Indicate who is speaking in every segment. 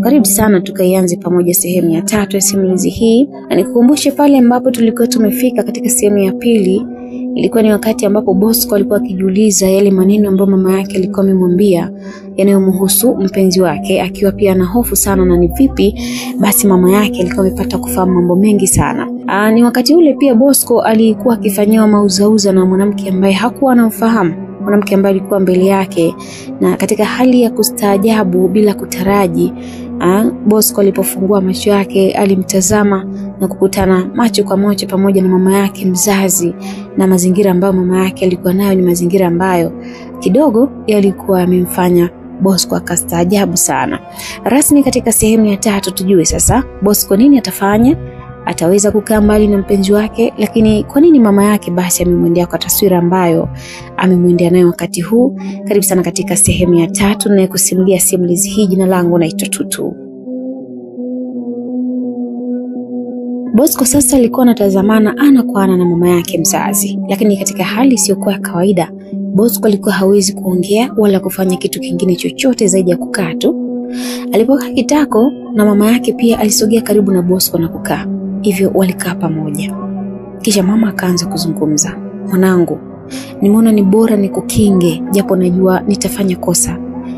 Speaker 1: Karibu sana tukaianze pamoja sehemu ya 3 ya simulizi hii. Na nikukumbushe pale ambapo tulikuwa tumefika katika sehemu ya 2. Ilikuwa ni wakati ambapo Bosco alikuwa akijiuliza yale maneno ambayo mama yake alikuwa amemwambia yanayomhusu mpenzi wake, akiwa pia na hofu sana na ni vipi basi mama yake alikuwa amepata kufahamu mambo mengi sana. Ni wakati ule pia Bosco alikuwa akifanywa mauzauza na mwanamke ambaye hakuwa anamfahamu, mwanamke ambaye alikuwa mbele yake, na katika hali ya kustaajabu bila kutaraji, Bosco alipofungua macho yake alimtazama na kukutana macho kwa macho pamoja na mama yake mzazi, na mazingira ambayo mama yake alikuwa nayo ni mazingira ambayo kidogo yalikuwa yamemfanya Bosco akastaajabu sana. Rasmi katika sehemu ya 3 tujue sasa Bosco nini atafanya. Ataweza kukaa mbali na mpenzi wake, lakini kwa nini mama yake basi amemwendea kwa taswira ambayo amemwendea nayo wakati huu? Karibu sana katika sehemu ya 3 na kusimulia simulizi hii. Jina langu naitwa Tutu. Bosco sasa alikuwa anatazamana ana kwa ana na mama yake mzazi, lakini katika hali isiyokuwa ya kawaida. Bosco alikuwa hawezi kuongea wala kufanya kitu kingine chochote zaidi ya kukaa tu. Alipokaa kitako na mama yake pia alisogea karibu na Bosco na kukaa. Hivyo walikaa pamoja. Kisha mama akaanza kuzungumza. Mwanangu, nimeona ni bora nikukinge japo najua nitafanya kosa.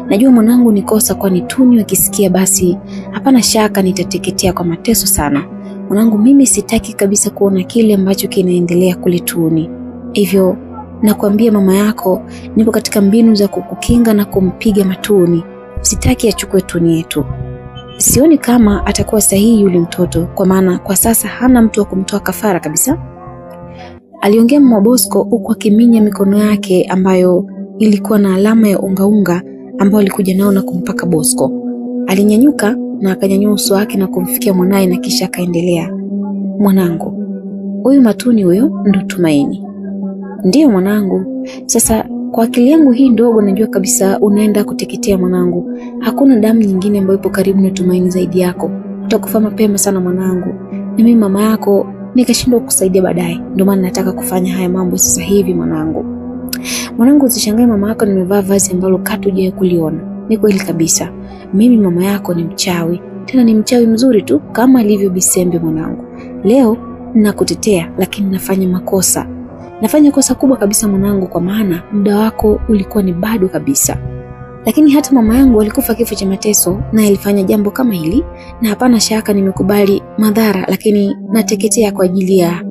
Speaker 1: Najua mwanangu ni kosa, kwani Tunu akisikia basi hapana shaka nitateketea kwa mateso sana. Mwanangu, mimi sitaki kabisa kuona kile ambacho kinaendelea kule Tunu. Hivyo nakwambia mama yako, nipo katika mbinu za kukukinga na kumpiga Matuni. Sitaki achukue Tunu yetu. Sioni kama atakuwa sahihi yule mtoto, kwa maana kwa sasa hana mtu wa kumtoa kafara kabisa. Aliongea mama Bosco huku akiminya mikono yake ambayo ilikuwa na alama ya unga ambao alikuja nao na kumpaka Bosco. Alinyanyuka na akanyanyua uso wake na kumfikia mwanae, na kisha akaendelea. Mwanangu, huyu Matuni huyo ndo Tumaini. Ndiyo mwanangu. Sasa kwa akili yangu hii ndogo najua kabisa unaenda kuteketea mwanangu. Hakuna damu nyingine ambayo ipo karibu na Tumaini zaidi yako. Utakufa mapema sana mwanangu. Ni mimi mama yako nikashindwa kukusaidia baadaye. Ndio maana nataka kufanya haya mambo sasa hivi mwanangu. Mwanangu, usishangae mama yako nimevaa vazi ambalo katu hujawahi kuliona. Ni kweli kabisa. Mimi mama yako ni mchawi. Tena ni mchawi mzuri tu kama alivyo Bisembe mwanangu. Leo nakutetea lakini nafanya makosa. Nafanya kosa kubwa kabisa mwanangu, kwa maana muda wako ulikuwa ni bado kabisa. Lakini hata mama yangu alikufa kifo cha mateso na alifanya jambo kama hili, na hapana shaka nimekubali madhara, lakini nateketea kwa ajili ya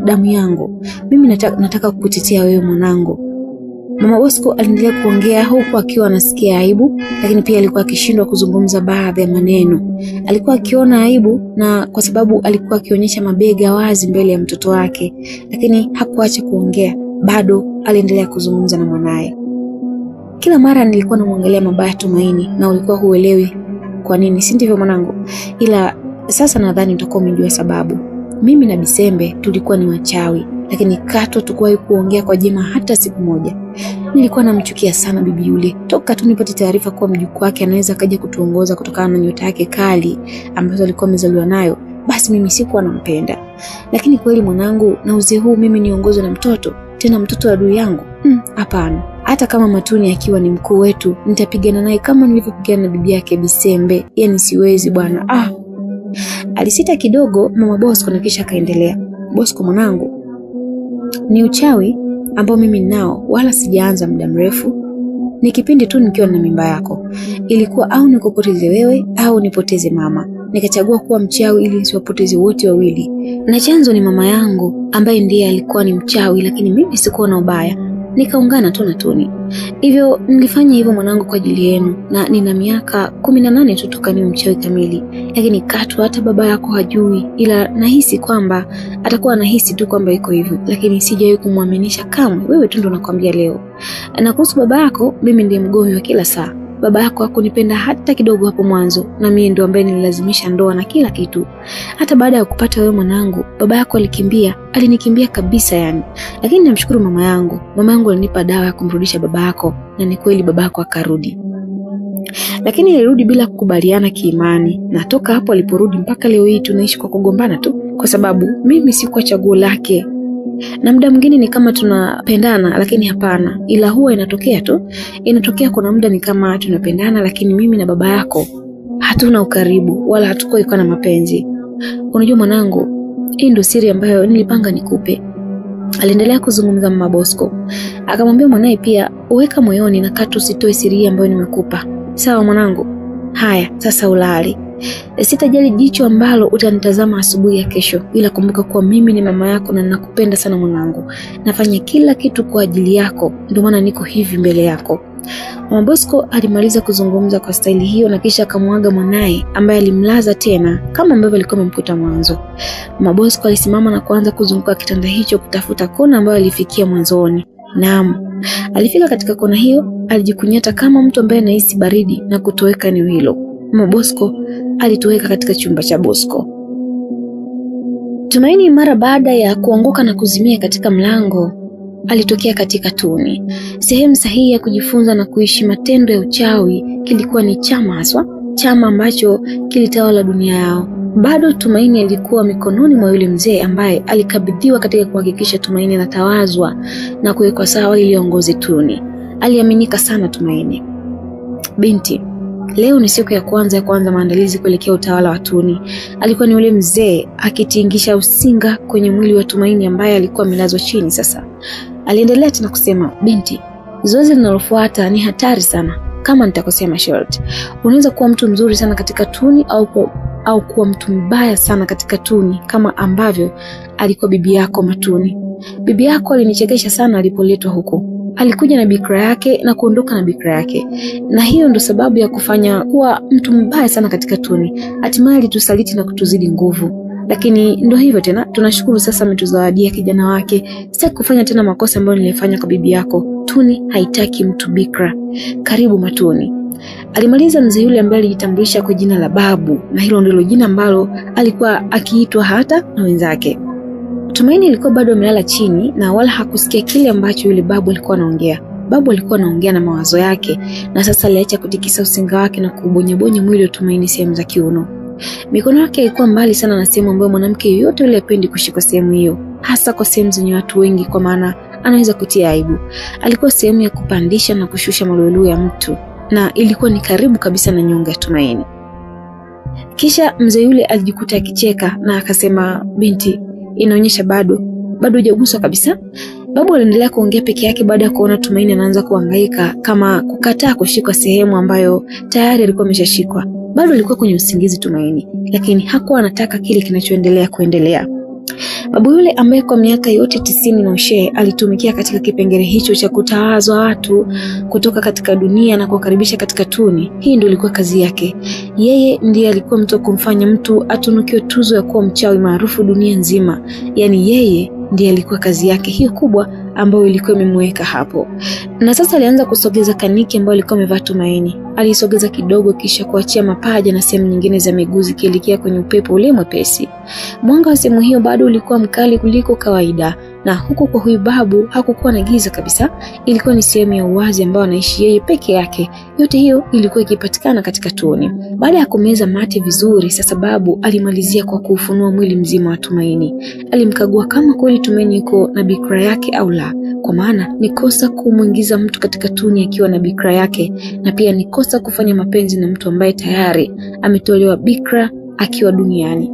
Speaker 1: damu yangu. Mimi nataka kukutetea wewe mwanangu. Mama Bosco aliendelea kuongea huku akiwa anasikia aibu, lakini pia alikuwa akishindwa kuzungumza baadhi ya maneno. Alikuwa akiona aibu, na kwa sababu alikuwa akionyesha mabega wazi mbele ya mtoto wake, lakini hakuacha kuongea. Bado aliendelea kuzungumza na mwanae. Kila mara nilikuwa namwangalia mabaya Tumaini na ulikuwa huelewi kwa nini, si ndivyo mwanangu? Ila sasa nadhani utakuwa umejua sababu. Mimi na Bisembe tulikuwa ni wachawi, lakini Kato tukuwahi kuongea kwa jema hata siku moja. Nilikuwa namchukia sana bibi yule. Toka tu nipate taarifa kuwa mjukuu wake anaweza kaja kutuongoza kutokana na nyota yake kali ambazo alikuwa amezaliwa nayo, basi mimi sikuwa nampenda. Lakini kweli mwanangu, na uzee huu mimi niongozwe na mtoto, tena mtoto wa adui yangu? Hapana. Hata kama Matuni akiwa ni mkuu wetu, nitapigana naye kama nilivyopigana na bibi yake Bisembe. Yaani siwezi bwana. Alisita kidogo mama Bosco na kisha kaendelea. Bosco mwanangu, ni uchawi ambao mimi ninao, wala sijaanza muda mrefu. Ni kipindi tu nikiwa na mimba yako. Ilikuwa au nikupoteze wewe au nipoteze mama. Nikachagua kuwa mchawi ili nisiwapoteze wote wawili. Na chanzo ni mama yangu ambaye ndiye alikuwa ni mchawi, lakini mimi sikuwa na ubaya. Nikaungana tu na Tuni. Hivyo nilifanya hivyo mwanangu kwa ajili yenu, na nina miaka 18 tu toka niwe mchawi kamili. Lakini Katu hata baba yako hajui, ila nahisi kwamba atakuwa anahisi tu kwamba iko hivyo, lakini sijawahi kumwaminisha kamwe. Wewe tu ndo nakwambia leo. Na kuhusu baba yako, mimi ndiye mgomvi wa kila saa. Baba yako hakunipenda hata kidogo hapo mwanzo, na mimi ndo ambaye nililazimisha ndoa na kila kitu. Hata baada ya kupata wewe mwanangu, baba yako alinikimbia kabisa yani. Lakini namshukuru mama yangu. Mama yangu alinipa dawa ya kumrudisha baba yako, na ni kweli baba yako akarudi. Lakini alirudi bila kukubaliana kiimani, na toka hapo aliporudi mpaka leo hii tunaishi kwa kugombana tu, kwa sababu mimi sikuwa chaguo lake. Na muda mwingine ni kama tunapendana, lakini hapana, ila huwa inatokea kuna muda ni kama tunapendana, lakini mimi na baba yako hatuna ukaribu wala hatukoi kwa na mapenzi. Unajua mwanangu, hii ndio siri ambayo nilipanga nikupe. Aliendelea kuzungumza Mama Bosco. Akamwambia mwanae pia, uweka moyoni na katu usitoe siri ambayo nimekupa. Sawa mwanangu? Haya, sasa ulale. Sitajali jicho ambalo utanitazama asubuhi ya kesho, ila kumbuka kuwa mimi ni mama yako na ninakupenda sana mwanangu. Nafanya kila kitu kwa ajili yako, ndio maana niko hivi mbele yako. Mama Bosco alimaliza kuzungumza kwa staili hiyo na kisha akamwaga mwanae ambaye alimlaza tena kama ambavyo alikuwa amemkuta mwanzo. Mama Bosco alisimama na kuanza kuzunguka kitanda hicho kutafuta kona ambayo alifikia mwanzoni. Naam, alifika katika kona hiyo, alijikunyata kama mtu ambaye anahisi baridi na kutoweka eneo hilo. Mama Bosco alitoweka katika chumba cha Bosco. Tumaini mara baada ya kuanguka na kuzimia katika mlango alitokea katika tuni. Sehemu sahihi ya kujifunza na kuishi matendo ya uchawi kilikuwa ni chama haswa, chama ambacho kilitawala dunia yao. Bado Tumaini alikuwa mikononi mwa yule mzee ambaye alikabidhiwa katika kuhakikisha Tumaini anatawazwa na kuwekwa sawa ili aongoze tuni. Aliaminika sana Tumaini. Binti, leo ni siku ya kwanza maandalizi kuelekea utawala wa tuni. Alikuwa ni yule mzee akitingisha usinga kwenye mwili wa Tumaini ambaye alikuwa amelazwa chini sasa. Aliendelea tena kusema, binti, zoezi linalofuata ni hatari sana. Kama nitakosea masharti, unaweza kuwa mtu mzuri sana katika tuni au kuwa mtu mbaya sana katika tuni kama ambavyo alikuwa bibi yako Matuni. Bibi yako alinichekesha sana alipoletwa huko. Alikuja na bikra yake na kuondoka na bikra yake. Na hiyo ndo sababu ya kufanya kuwa mtu mbaya sana katika tuni. Hatimaye alitusaliti na kutuzidi nguvu. Lakini ndo hivyo tena, tunashukuru sasa ametuzawadia kijana wake. Sitaki kufanya tena makosa ambayo nilifanya kwa bibi yako. Tuni haitaki mtu bikra. Karibu Matuni. Alimaliza mzee yule ambaye alijitambulisha kwa jina la Babu, na hilo ndilo jina ambalo alikuwa akiitwa hata na wenzake. Tumaini alikuwa bado amelala chini na wala hakusikia kile ambacho yule Babu alikuwa anaongea. Babu alikuwa anaongea na mawazo yake, na sasa aliacha kutikisa usinga wake na kubonyabonya mwili wa Tumaini sehemu za kiuno. Mikono yake ilikuwa mbali sana na sehemu ambayo mwanamke yeyote yule hapendi kushika sehemu hiyo, hasa kwa sehemu zenye watu wengi, kwa maana anaweza kutia aibu. Alikuwa sehemu ya kupandisha na kushusha malolo ya mtu, na ilikuwa ni karibu kabisa na nyonga ya Tumaini. Kisha mzee yule alijikuta akicheka na akasema, binti, inaonyesha bado hujaguswa kabisa. Babu aliendelea kuongea peke yake baada ya kuona Tumaini anaanza kuhangaika kama kukataa kushika sehemu ambayo tayari alikuwa ameshashikwa. Bado alikuwa kwenye usingizi Tumaini, lakini hakuwa anataka kile kinachoendelea kuendelea. Babu yule ambaye kwa miaka yote 90 na ushe alitumikia katika kipengele hicho cha kutawazwa watu kutoka katika dunia na kuwakaribisha katika tuni. Hii ndio ilikuwa kazi yake. Yeye ndiye alikuwa mtu kumfanya mtu atunukiwe tuzo ya kuwa mchawi maarufu dunia nzima. Yaani yeye ndiye alikuwa kazi yake hiyo kubwa ambayo ilikuwa imemweka hapo. Na sasa alianza kusogeza kaniki ambayo alikuwa amevaa Tumaini. Alisogeza kidogo kisha kuachia mapaja na sehemu nyingine za miguu zikielekea kwenye upepo ule mwepesi. Mwanga wa sehemu hiyo bado ulikuwa mkali kuliko kawaida, na huko kwa huyu Babu hakukuwa na giza kabisa. Ilikuwa ni sehemu ya uwazi ambao anaishi yeye peke yake. Yote hiyo ilikuwa ikipatikana katika tuni. Baada ya kumeza mate vizuri, sasa Babu alimalizia kwa kuufunua mwili mzima wa Tumaini. Alimkagua kama kweli Tumaini yuko na bikra yake au la, kwa maana ni kosa kumuingiza mtu katika tuni akiwa na bikra yake, na pia ni kosa kufanya mapenzi na mtu ambaye tayari ametolewa bikra akiwa duniani.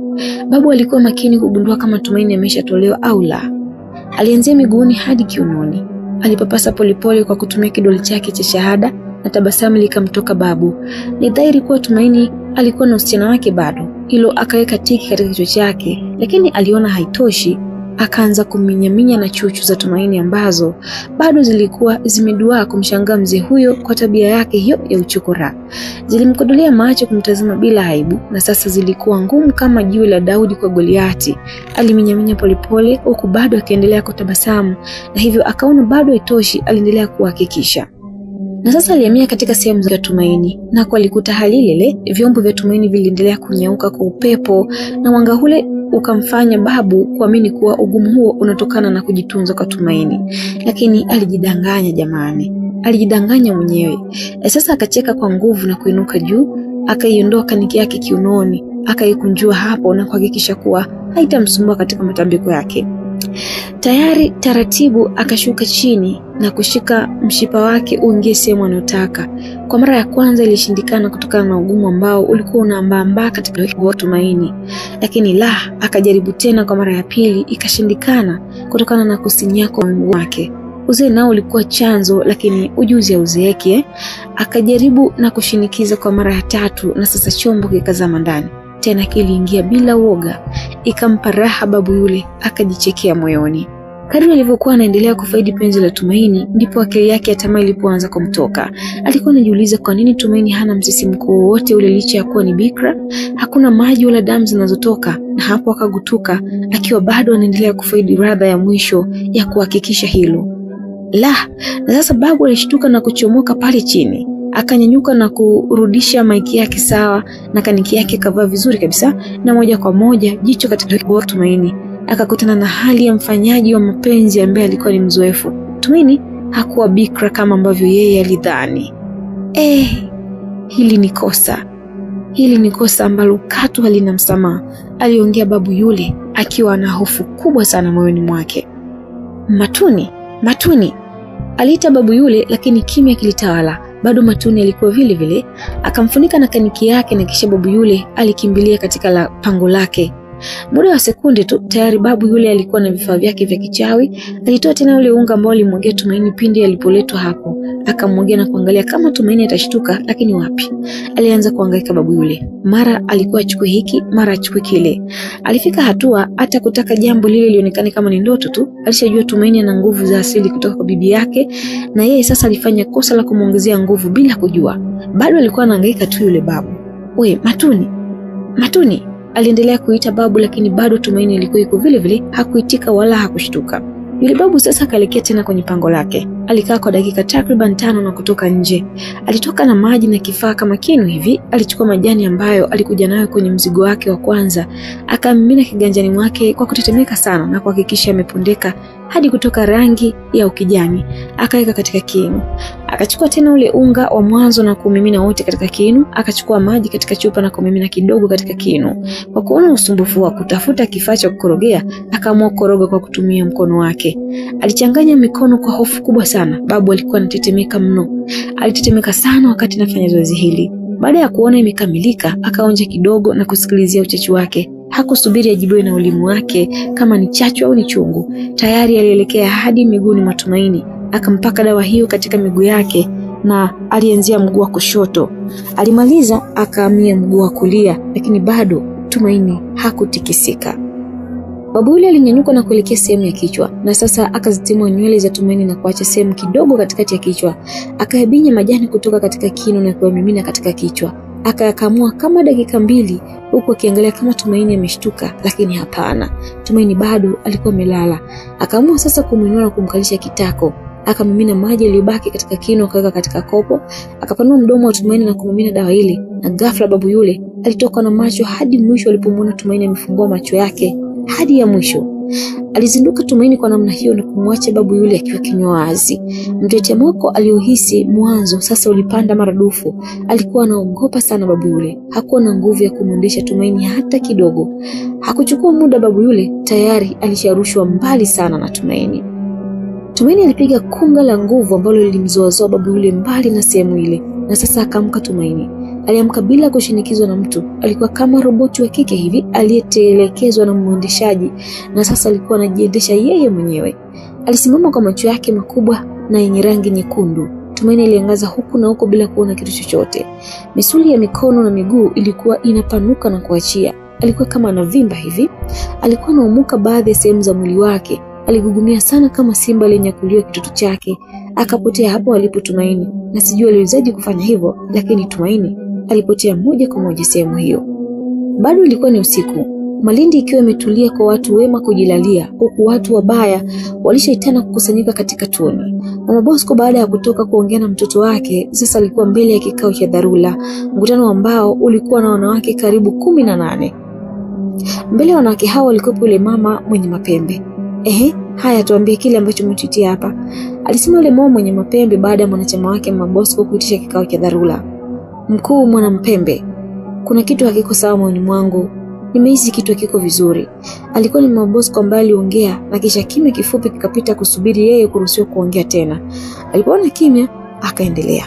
Speaker 1: Babu alikuwa makini kugundua kama Tumaini ameshatolewa au la. Alianzia miguuni hadi kiunoni. Alipapasa polepole kwa kutumia kidole chake cha shahada na tabasamu likamtoka Babu. Ni dhahiri kuwa Tumaini alikuwa na usichana wake bado. Hilo akaweka tiki katika kichwa chake, lakini aliona haitoshi. Akaanza kuminyaminya na chuchu za Tumaini ambazo bado zilikuwa zimeduaa kumshangaa mzee huyo kwa tabia yake hiyo ya uchokora. Zilimkodolea macho kumtazama bila aibu, na sasa zilikuwa ngumu kama jiwe la Daudi kwa Goliati. Aliminyaminya polepole huku bado akiendelea kutabasamu, na hivyo akaona bado haitoshi, aliendelea kuhakikisha. Na sasa alihamia katika sehemu za Tumaini, na kwa alikuta hali ile. Vyombo vya Tumaini viliendelea kunyauka kwa upepo, na mwanga ule ukamfanya Babu kuamini kuwa ugumu huo unatokana na kujitunza kwa Tumaini. Lakini alijidanganya jamani. Alijidanganya mwenyewe. Sasa akacheka kwa nguvu na kuinuka juu, akaiondoa kaniki yake kiunoni, akaikunjua hapo na kuhakikisha kuwa haitamsumbua katika matambiko yake. Tayari taratibu akashuka chini na kushika mshipa wake uingie sehemu anayotaka. Kwa mara ya kwanza ilishindikana kutokana na ugumu ambao ulikuwa unaambaa katika Tumaini. Lakini akajaribu tena kwa mara ya pili ikashindikana kutokana na kusinyako wake. Uzee nao ulikuwa chanzo, lakini ujuzi hauzeeki. Akajaribu na kushinikiza kwa mara ya tatu, na sasa chombo kikazama ndani. Tena kiliingia bila uoga, ikampa raha babu yule, akajichekea moyoni. Kadri alivyokuwa anaendelea kufaidi penzi la Tumaini, ndipo akili yake ya tamaa ilipoanza kumtoka. Alikuwa anajiuliza kwa nini Tumaini hana msisimko wowote ule licha ya kuwa ni bikra, hakuna maji wala damu zinazotoka, na hapo akagutuka akiwa bado anaendelea kufaidi radha ya mwisho ya kuhakikisha hilo. Na sasa babu alishtuka na kuchomoka pale chini. Akanyanyuka na kurudisha maiki yake sawa na kaniki yake kavaa vizuri kabisa, na moja kwa moja jicho katika Tumaini. Akakutana na hali ya mfanyaji wa mapenzi ambaye alikuwa ni mzoefu. Tumaini hakuwa bikra kama ambavyo yeye alidhani. Hili ni kosa ambalo katu halina msamaha, aliongea babu yule akiwa na hofu kubwa sana moyoni mwake. Matuni, aliita babu yule, lakini kimya kilitawala. Bado Matuni alikuwa vile vile. Akamfunika na kaniki yake, na kisha babu yule alikimbilia katika pango lake. Muda wa sekunde tu tayari babu yule alikuwa na vifaa vyake vya kichawi. Alitoa tena ule unga ambao alimwagia Tumaini pindi alipoletwa hapo. Akamwagia na kuangalia kama Tumaini atashtuka, lakini wapi. Alianza kuhangaika babu yule. Mara alikuwa achukue hiki, mara achukue kile. Alifika hatua hata kutaka jambo lile lionekane kama ni ndoto tu. Alishajua Tumaini ana nguvu za asili kutoka kwa bibi yake, na yeye sasa alifanya kosa la kumuongezea nguvu bila kujua. Bado alikuwa anahangaika tu yule babu. Matuni, aliendelea kuita babu, lakini bado Tumaini ilikuwa iko vile vile, hakuitika wala hakushtuka. Yule babu sasa akaelekea tena kwenye pango lake. Alikaa kwa dakika takriban 5 na kutoka nje. Alitoka na maji na kifaa kama kinu hivi. Alichukua majani ambayo alikuja nayo kwenye mzigo wake wa kwanza, akamimina kiganjani mwake kwa kutetemeka sana na kuhakikisha amepondeka hadi kutoka rangi ya ukijani. Akaweka katika kinu. Akachukua tena ule unga wa mwanzo na kumimina wote katika kinu. Akachukua maji katika chupa na kumimina kidogo katika kinu. Kwa kuona usumbufu wa kutafuta kifaa cha kukorogea, akaamua kukoroga kwa kutumia mkono wake. Alichanganya mikono kwa hofu kubwa sana. Babu alikuwa anatetemeka mno. Alitetemeka sana wakati anafanya zoezi hili. Baada ya kuona imekamilika, akaonja kidogo na kusikilizia uchachu wake. Hakusubiri ajibiwe na ulimi wake kama ni chachu au ni chungu. Tayari alielekea hadi miguuni mwa Tumaini. Akampaka dawa hiyo katika miguu yake, na alianzia mguu wa kushoto. Alimaliza akahamia mguu wa kulia, lakini bado Tumaini hakutikisika. Babu yule alinyanyuka na kuelekea sehemu ya kichwa, na sasa akazitimua nywele za Tumaini na kuacha sehemu kidogo katikati ya kichwa. Akayabinya majani kutoka katika kinu na kuyamimina katika kichwa. Akayakamua kama dakika 2 huku akiangalia kama Tumaini ameshtuka, lakini hapana. Tumaini bado alikuwa amelala. Akaamua sasa kumuinua na kumkalisha kitako. Akamimina maji yaliyobaki katika kinu akaweka katika kopo. Akapanua mdomo wa Tumaini na kumimina dawa ile, na ghafla babu yule alitoka na macho hadi mwisho. Alipomwona Tumaini amefungua macho yake hadi ya mwisho, alizinduka Tumaini kwa namna hiyo na kumwacha babu yule akiwa kinywa wazi. Mtetemeko aliohisi mwanzo sasa ulipanda maradufu. Alikuwa anaogopa sana babu yule. Hakuwa na nguvu ya kumwendesha Tumaini hata kidogo. Hakuchukua muda, babu yule tayari alisharushwa mbali sana na Tumaini. Tumaini alipiga kunga la nguvu ambalo lilimzoazoa babu yule mbali na sehemu ile, na sasa akaamka Tumaini. Aliamka bila kushinikizwa na mtu. Alikuwa kama roboti wa kike hivi aliyetelekezwa na mwendeshaji, na sasa alikuwa anajiendesha yeye mwenyewe. Alisimama kwa macho yake makubwa na yenye rangi nyekundu. Tumaini aliangaza huku na huko bila kuona kitu chochote. Misuli ya mikono na miguu ilikuwa inapanuka na kuachia. Alikuwa kama anavimba hivi. Alikuwa anaumuka baadhi ya sehemu za mwili wake. Aligugumia sana kama simba aliyenyakuliwa kitoto chake. Akapotea hapo alipo Tumaini, na sijui aliwezaje kufanya hivyo, lakini Tumaini alipotea moja kwa moja sehemu hiyo. Bado ilikuwa ni usiku. Malindi ikiwa imetulia kwa watu wema kujilalia, huku watu wabaya walishaitana kukusanyika katika tuni. Mama Bosco baada ya kutoka kuongea na mtoto wake, sasa alikuwa mbele ya kikao cha dharura, mkutano ambao ulikuwa na wanawake karibu 18. Mbele ya wanawake hao walikuwa yule mama mwenye mapembe. Haya, tuambie kile ambacho umetutia hapa, alisema yule mama mwenye mapembe baada ya mwanachama wake Mama Bosco kuitisha kikao cha dharura. Mkuu Mwanampembe, kuna kitu hakiko sawa moyoni mwangu. nimehisi kitu kiko vizuri. Alikuwa ni Mama Bosco ambaye aliongea na kisha kimya kifupi kikapita kusubiri yeye kuruhusiwa kuongea tena. Alipoona kimya, akaendelea.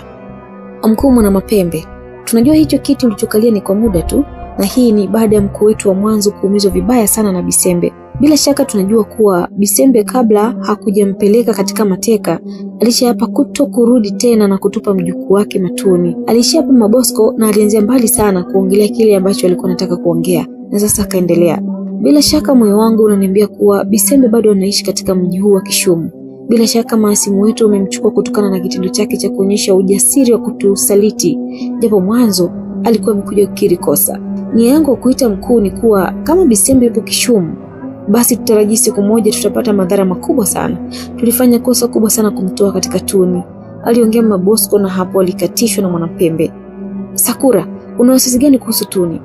Speaker 1: Mkuu Mwanamapembe, tunajua hicho kiti ulichokalia ni kwa muda tu, na hii ni baada ya mkuu wetu wa mwanzo kuumizwa vibaya sana na Bisembe. Bila shaka tunajua kuwa Bisembe kabla hakujampeleka katika mateka, alishaapa kuto kurudi tena na kutupa mjukuu wake Matuni. Alishaapa Mama Bosco na alianzia mbali sana kuongelea kile ambacho alikuwa anataka kuongea. Na sasa akaendelea. Bila shaka moyo wangu unaniambia kuwa Bisembe bado anaishi katika mji huu wa Kishumu. Bila shaka maasimu wetu wamemchukua kutokana na kitendo chake cha kuonyesha ujasiri wa kutusaliti, japo mwanzo alikuwa amekuja kukiri kosa. Nia yangu kuita mkuu ni kuwa kama Bisembe yupo Kishumu, basi tutarajia siku moja tutapata madhara makubwa sana. Tulifanya kosa kubwa sana kumtoa katika Tuni, aliongea Mama Bosco, na hapo alikatishwa na Mwanapembe. Sakura, una wasiwasi gani kuhusu Tuni?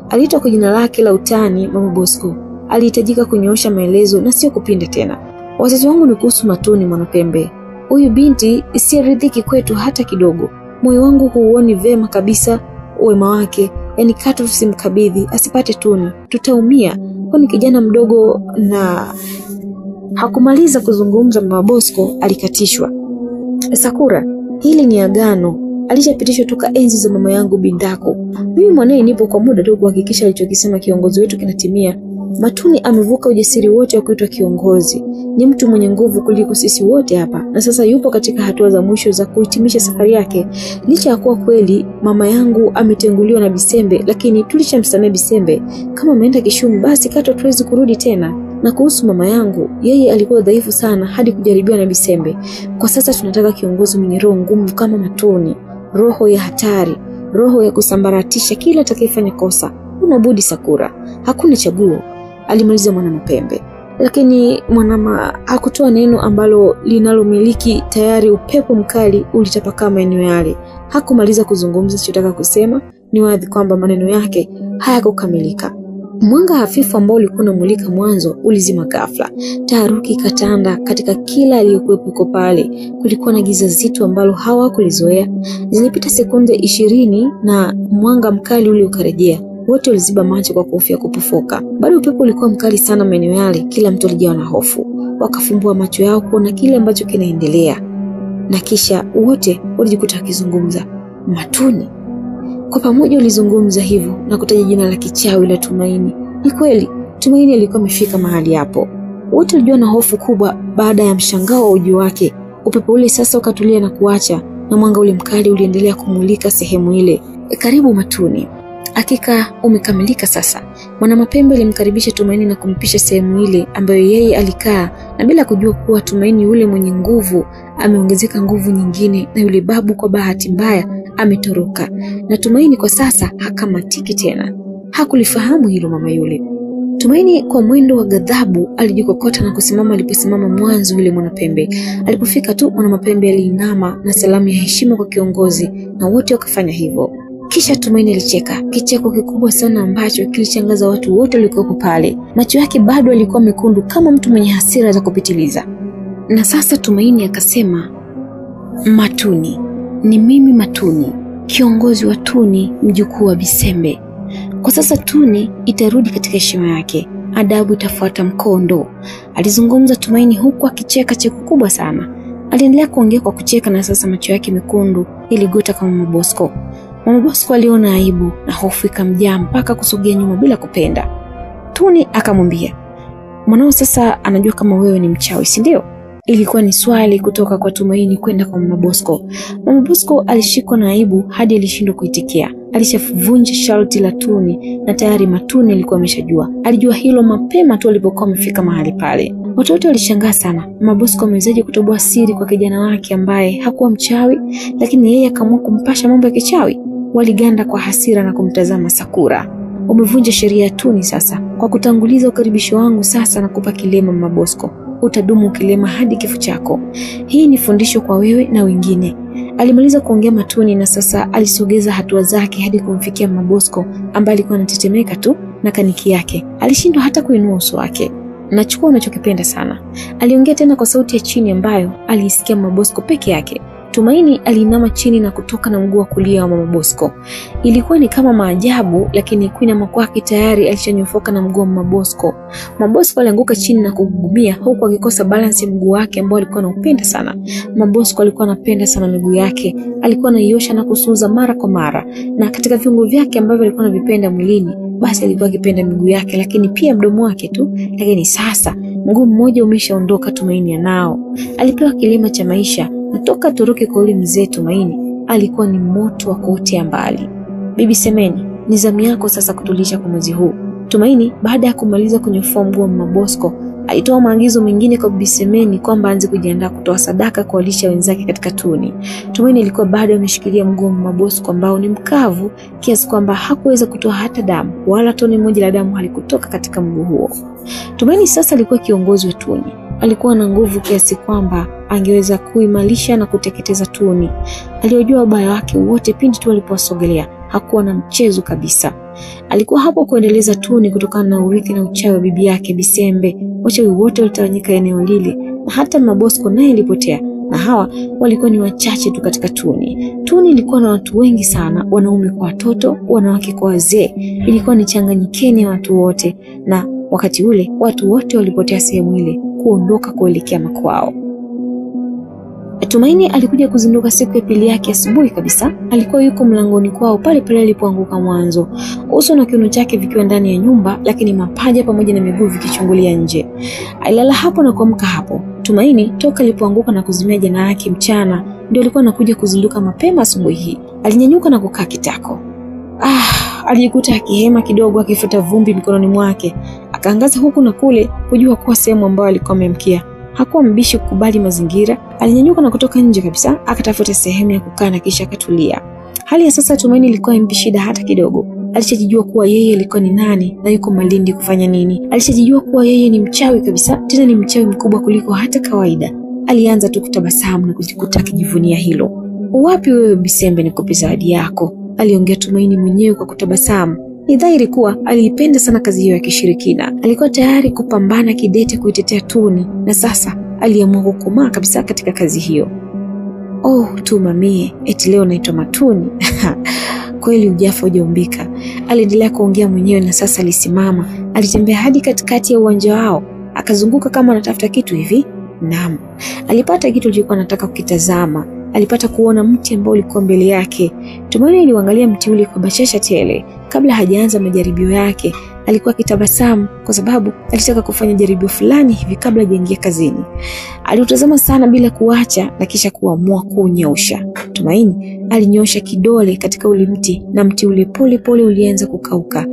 Speaker 1: Aliitwa kwa jina lake la utani Mama Bosco. Alihitajika kunyoosha maelezo na sio kupinda tena. Wasiwasi wangu ni kuhusu Matuni Mwanapembe. Huyu binti isiridhiki kwetu hata kidogo. Moyo wangu huuoni vema kabisa wema wake, yani katu tusimkabidhi asipate Tuni. Tutaumia, kwani kijana mdogo. Na hakumaliza kuzungumza Mama Bosco alikatishwa. Sakura, hili ni agano alishapitishwa toka enzi za mama yangu Bindako. Mimi mwanae nipo kwa muda tu kuhakikisha alichokisema kiongozi wetu kinatimia. Matuni amevuka ujasiri wote wa kuitwa kiongozi. Ni mtu mwenye nguvu kuliko sisi wote hapa, na sasa yupo katika hatua za mwisho za kuhitimisha safari yake. Licha ya kuwa kweli mama yangu ametenguliwa na Bisembe, lakini tulishamsamehe Bisembe. Kama ameenda Kishumu, basi kato tuwezi kurudi tena. Na kuhusu mama yangu, yeye alikuwa dhaifu sana hadi kujaribiwa na Bisembe. Kwa sasa tunataka kiongozi mwenye roho ngumu kama Matuni, roho ya hatari, roho ya kusambaratisha kila atakayefanya kosa. Unabudi Sakura, hakuna chaguo, alimaliza Mwanamapembe. Lakini Mwanama hakutoa neno ambalo linalomiliki tayari upepo mkali ulitapakaa maeneo yale. Hakumaliza kuzungumza chotaka kusema, ni wazi kwamba maneno yake hayakukamilika. Mwanga hafifu ambao ulikuwa unamulika mwanzo ulizima ghafla. Taharuki katanda katika kila aliyokuwepo pale. Kulikuwa na giza zito ambalo hawakulizoea. Zilipita sekunde 20 na mwanga mkali ule ukarejea. Wote waliziba macho kwa kuhofia kupofoka. Bado upepo ulikuwa mkali sana maeneo yale, kila mtu alijawa na hofu. Wakafumbua macho yao kuona kile ambacho kinaendelea. Na kisha wote walijikuta wakizungumza. Matuni. Kwa pamoja walizungumza hivyo na kutaja jina la kichawi la Tumaini. Ni kweli, Tumaini alikuwa amefika mahali hapo. Wote walijua na hofu kubwa baada ya mshangao wa ujio wake. Upepo ule sasa ukatulia na kuacha, na mwanga ule mkali uliendelea kumulika sehemu ile. Karibu Matuni. Hakika umekamilika sasa. Mwanamapembe alimkaribisha Tumaini na kumpisha sehemu ile ambayo yeye alikaa, na bila kujua kuwa Tumaini yule mwenye nguvu ameongezeka nguvu nyingine, na yule babu kwa bahati mbaya ametoroka. Na Tumaini kwa sasa hakamatiki tena. Hakulifahamu hilo mama yule. Tumaini kwa mwendo wa ghadhabu alijikokota na kusimama aliposimama mwanzo yule Mwanapembe. Alipofika tu, Mwanamapembe aliinama na salamu ya heshima kwa kiongozi, na wote wakafanya hivyo. Kisha Tumaini alicheka, kicheko kikubwa sana ambacho kilichangaza watu wote waliokuwa pale. Macho yake bado yalikuwa mekundu kama mtu mwenye hasira za kupitiliza. Na sasa Tumaini akasema, Matuni, ni mimi Matuni, kiongozi wa Tuni, mjukuu wa Bisembe. Kwa sasa Tuni itarudi katika heshima yake, adabu itafuata mkondo, alizungumza Tumaini huku akicheka cheko kubwa sana. Aliendelea kuongea kwa kucheka, na sasa macho yake mekundu iligota kama Mama Bosco. Mama Bosco aliona aibu na hofu ikamjaa mpaka kusogea nyuma bila kupenda. Tuni akamwambia, mwanao sasa anajua kama wewe ni mchawi, si ndio? Ilikuwa ni swali kutoka kwa Tumaini kwenda kwa Mama Bosco. Mama Bosco alishikwa na aibu hadi alishindwa kuitikia. Alishavunja sharti la Tuni, na tayari Matuni alikuwa ameshajua. Alijua hilo mapema tu alipokuwa amefika mahali pale. Watu wote walishangaa sana. Mama Bosco amewezaje kutoboa siri kwa kijana wake ambaye hakuwa mchawi, lakini yeye akaamua kumpasha mambo ya kichawi? Waliganda kwa hasira na kumtazama Sakura. Umevunja sheria ya Tuni sasa. Kwa kutanguliza ukaribisho wangu sasa na kupa kilema Mama Bosco. Utadumu kilema hadi kifo chako. Hii ni fundisho kwa wewe na wengine. Alimaliza kuongea Matuni, na sasa alisogeza hatua zake hadi kumfikia Mama Bosco ambaye alikuwa anatetemeka tu na kaniki yake. Alishindwa hata kuinua uso wake. Nachukua unachokipenda sana, aliongea tena kwa sauti ya chini ambayo aliisikia Mama Bosco peke yake. Tumaini alinama chini na kutoka na mguu wa kulia wa Mama Bosco. Ilikuwa ni kama maajabu, lakini Queen Amakwaki tayari alishanyofoka na mguu wa Mama Bosco. Mama Bosco alianguka chini na kugugumia huku akikosa balance ya mguu wake ambao alikuwa anaupenda sana. Mama Bosco alikuwa anapenda sana miguu yake, alikuwa anaiosha na kusuza mara kwa mara, na katika viungo vyake ambavyo alikuwa anavipenda mwilini, basi alikuwa akipenda miguu yake, lakini pia mdomo wake tu. Lakini sasa mguu mmoja umeshaondoka, Tumaini anao. Alipewa kilema cha maisha, na toka toroke kwa yule mzee Tumaini alikuwa ni moto wa kuotea mbali. Bibi Semeni, ni zamu yako sasa kutulisha kwa mwezi huu. Tumaini baada ya kumaliza kunyofoa mguu wa Mama Bosco alitoa maagizo mengine kwa Bibi Semeni kwamba aanze kujiandaa kutoa sadaka kwa walisha wenzake katika tuni. Tumaini alikuwa bado ameshikilia mguu wa Mama Bosco ambao ni mkavu kiasi kwamba hakuweza kutoa hata damu, wala tone moja la damu halikutoka katika mguu huo. Tumaini sasa alikuwa kiongozi wa tuni. Alikuwa na nguvu kiasi kwamba angeweza kuimarisha na kuteketeza tuni. Aliojua ubaya wake wote pindi tu alipowasogelea. Hakuwa na mchezo kabisa. Alikuwa hapo kuendeleza tuni kutokana na urithi na uchawi wa bibi yake Bisembe. Wachawi wote walitawanyika eneo lile, na hata Mama Bosco naye ilipotea, na hawa walikuwa ni wachache tu katika tuni. Tuni ilikuwa na watu wengi sana, wanaume kwa watoto, wanawake kwa wazee. Ilikuwa ni changanyikeni ya watu wote, na wakati ule watu wote walipotea sehemu ile kuondoka kuelekea makwao. Tumaini alikuja kuzinduka siku ya pili yake asubuhi kabisa. Alikuwa yuko mlangoni kwao pale pale alipoanguka mwanzo, uso na kiuno chake vikiwa ndani ya nyumba, lakini mapaja pamoja na miguu vikichungulia nje. Alilala hapo na kuamka hapo. Tumaini toka alipoanguka na kuzimia jana yake mchana ndio alikuwa anakuja kuzinduka mapema asubuhi hii. Alinyanyuka na kukaa kitako. Alijikuta akihema kidogo, akifuta vumbi mikononi mwake, akaangaza huku na kule kujua kuwa sehemu ambayo alikuwa amemkia. Hakuwa mbishi kukubali mazingira. Alinyanyuka na kutoka nje kabisa, akatafuta sehemu ya kukaa na kisha akatulia. Hali ya sasa Tumaini ilikuwa impi shida hata kidogo. Alishajijua kuwa yeye alikuwa ni nani na yuko Malindi kufanya nini. Alishajijua kuwa yeye ni mchawi kabisa, tena ni mchawi mkubwa kuliko hata kawaida. Alianza tu kutabasamu na kujikuta akijivunia hilo. "Wapi wewe Bisembe, nikupe zawadi yako?" aliongea Tumaini mwenyewe kwa kutabasamu. Ni dhahiri kuwa aliipenda sana kazi hiyo ya kishirikina. Alikuwa tayari kupambana kidete kuitetea tuni, na sasa aliamua kukomaa kabisa katika kazi hiyo. "Oh, tu mamie, eti leo naitwa Matuni." Kweli ujafa hujaumbika. Aliendelea kuongea mwenyewe, na sasa alisimama. Alitembea hadi katikati ya uwanja wao, akazunguka kama anatafuta kitu hivi. Naam, alipata kitu alichokuwa anataka kukitazama. Alipata kuona mti ambao ulikuwa mbele yake. Tumaini aliangalia mti ule kwa bashasha tele. Kabla hajaanza majaribio yake, alikuwa akitabasamu kwa sababu alitaka kufanya jaribio fulani hivi kabla hajaingia kazini. Aliutazama sana bila kuacha na kisha kuamua kuunyosha. Tumaini alinyosha kidole katika ule mti, na mti ule pole pole ulianza kukauka.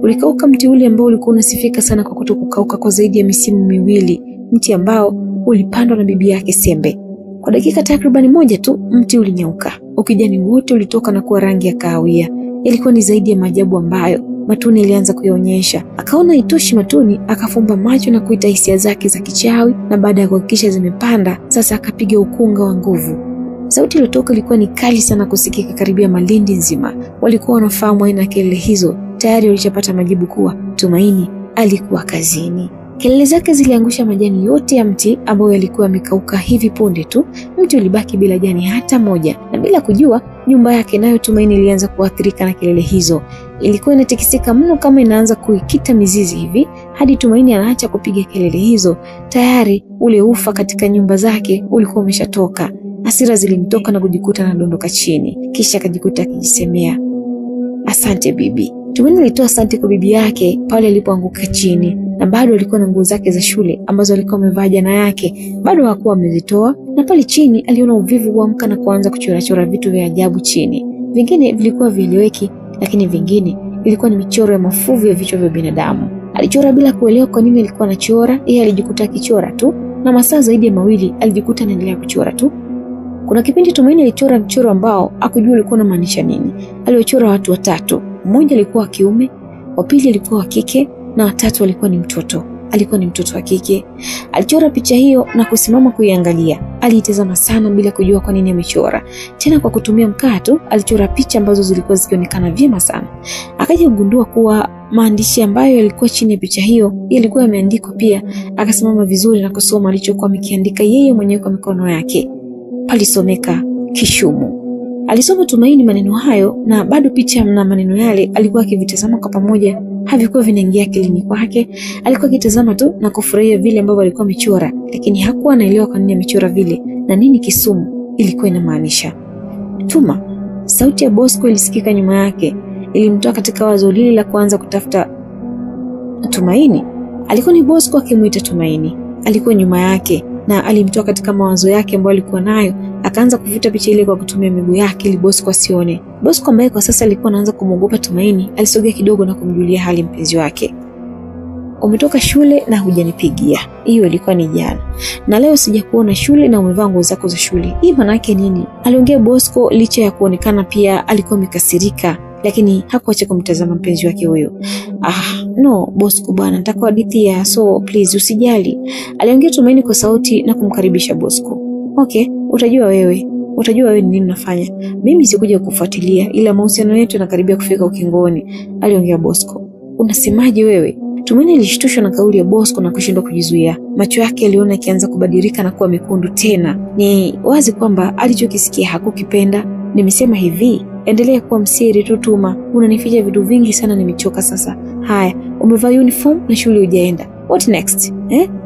Speaker 1: Ulikauka mti ule ambao ulikuwa unasifika sana kwa kutokukauka kwa zaidi ya misimu miwili, mti ambao ulipandwa na bibi yake Sembe. Kwa dakika takriban moja tu mti ulinyauka. Ukijani wote ulitoka na kuwa rangi ya kahawia. Ilikuwa ni zaidi ya maajabu ambayo Matuni ilianza kuyaonyesha. Akaona itoshi Matuni, akafumba macho na kuita hisia zake za kichawi, na baada ya kuhakikisha zimepanda, sasa akapiga ukunga wa nguvu. Sauti iliyotoka ilikuwa ni kali sana kusikika karibia Malindi nzima. Walikuwa wanafahamu aina kelele hizo. Tayari walishapata majibu kuwa Tumaini alikuwa kazini. Kelele zake ziliangusha majani yote ya mti ambao yalikuwa yamekauka hivi punde tu. Mti ulibaki bila jani hata moja, na bila kujua nyumba yake nayo Tumaini ilianza kuathirika na kelele hizo. Ilikuwa inatikisika mno kama inaanza kuikita mizizi hivi, hadi Tumaini anaacha kupiga kelele hizo. Tayari ule ufa katika nyumba zake ulikuwa umeshatoka. Hasira zilimtoka na kujikuta anadondoka chini, kisha akajikuta akijisemea, "Asante bibi." Tumaini alitoa asante kwa bibi yake pale alipoanguka chini, na bado alikuwa na nguo zake za shule ambazo alikuwa amevaa jana yake, bado hakuwa amezitoa. Na pale chini aliona uvivu kuamka na kuanza kuchora vitu vya ajabu chini. Vingine vilikuwa vieleweki, lakini vingine vilikuwa ni michoro ya mafuvu ya vichwa vya binadamu. Alichora bila kuelewa kwa nini alikuwa anachora. Yeye alijikuta akichora tu, na masaa zaidi ya mawili alijikuta anaendelea kuchora tu. Kuna kipindi Tumaini alichora mchoro ambao hakujua ulikuwa unamaanisha nini. Aliochora watu watatu. Mmoja alikuwa wa kiume, wa pili alikuwa wa kike, na watatu alikuwa ni mtoto. Alikuwa ni mtoto wa kike. Alichora picha hiyo na kusimama kuiangalia. Aliitazama sana bila kujua kwa nini amechora. Tena kwa kutumia mkaa tu alichora picha ambazo zilikuwa zikionekana vyema sana. Akaja kugundua kuwa maandishi ambayo yalikuwa chini ya picha hiyo yalikuwa yameandikwa pia. Akasimama vizuri na kusoma alichokuwa amekiandika yeye mwenyewe kwa mikono yake. Palisomeka, Kishumu. Alisoma Tumaini maneno hayo na bado picha na maneno yale alikuwa akivitazama kwa pamoja, havikuwa vinaingia akilini kwake. Alikuwa akitazama tu na kufurahia vile ambavyo alikuwa amechora, lakini hakuwa anaelewa kwa nini amechora vile na nini Kisumu ilikuwa inamaanisha. Tuma, sauti ya Bosco ilisikika nyuma yake, ilimtoa katika wazo lile la kuanza kutafuta Tumaini. Alikuwa ni Bosco akimuita Tumaini. Alikuwa nyuma yake na alimtoa katika mawazo yake ambayo alikuwa nayo, akaanza kuvuta picha ile kwa kutumia miguu yake ili Bosco asione. Bosco ambaye kwa sasa alikuwa anaanza kumwogopa Tumaini, alisogea kidogo na kumjulia hali mpenzi wake. Umetoka shule na hujanipigia. Hiyo ilikuwa ni jana. Na leo sijakuona shule na umevaa nguo zako za shule. Hii maana yake nini? Aliongea Bosco licha ya kuonekana pia alikuwa amekasirika, lakini hakuacha kumtazama mpenzi wake huyo. No Bosco bwana, nataka hadithi ya so please usijali. Aliongea Tumaini kwa sauti na kumkaribisha Bosco. Okay, utajua wewe ni nini unafanya. Mimi sikuja kufuatilia, ila mahusiano yetu yanakaribia kufika ukingoni, aliongea Bosco. Unasemaje wewe? Tumaini alishtushwa na kauli ya Bosco na kushindwa kujizuia. Macho yake aliona yakianza kubadilika na kuwa mekundu tena. Ni wazi kwamba alichokisikia hakukipenda. Nimesema hivi, endelea kuwa msiri tu Tuma. Unanificha vitu vingi sana, nimechoka sasa. Haya, umevaa uniform na shule hujaenda. What next?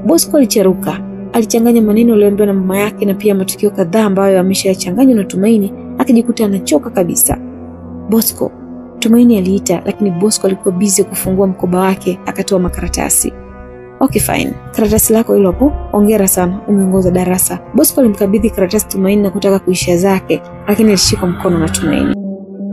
Speaker 1: Bosco alicheruka. Alichanganya maneno aliyoambiwa na mama yake na pia matukio kadhaa ambayo ameshayachanganya na Tumaini, akijikuta anachoka kabisa. Bosco, Tumaini aliita, lakini Bosco alikuwa busy kufungua mkoba wake, akatoa makaratasi. Okay fine. Karatasi lako hilo hapo. Hongera sana, umeongoza darasa. Bosco alimkabidhi karatasi Tumaini na kutaka kuishia zake, lakini alishika mkono na Tumaini.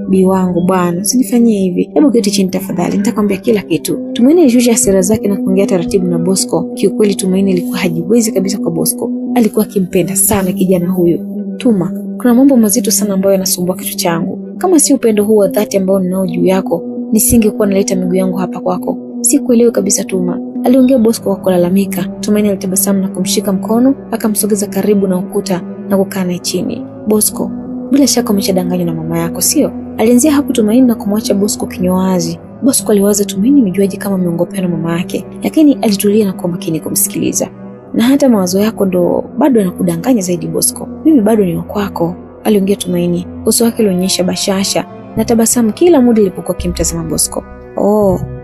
Speaker 1: Bi wangu bwana, usinifanyie hivi. Hebu keti chini tafadhali, nitakwambia kila kitu. Tumaini alishusha hasira zake na kuongea taratibu na Bosco. Kiukweli Tumaini alikuwa hajiwezi kabisa kwa Bosco. Alikuwa akimpenda sana kijana huyo. Tuma, kuna mambo mazito sana ambayo yanasumbua kichwa changu. Kama si upendo huu wa dhati ambao ninao juu yako, nisingekuwa naleta miguu yangu hapa kwako. Sikuelewi kabisa Tuma, aliongea Bosco kwa kulalamika. Tumaini alitabasamu na kumshika mkono, akamsogeza karibu na ukuta na kukaa naye chini. Bosco, bila shaka umeshadanganywa na mama yako, sio? Alianzia hapo Tumaini na kumwacha Bosco kinywa wazi. Bosco aliwaza Tumaini mijuaji kama ameongopea na mama yake, lakini alitulia na kwa makini kumsikiliza. Na hata mawazo yako ndo bado yanakudanganya zaidi Bosco. Mimi bado ni wako, aliongea Tumaini. Uso wake ulionyesha bashasha na tabasamu kila muda alipokuwa akimtazama Bosco.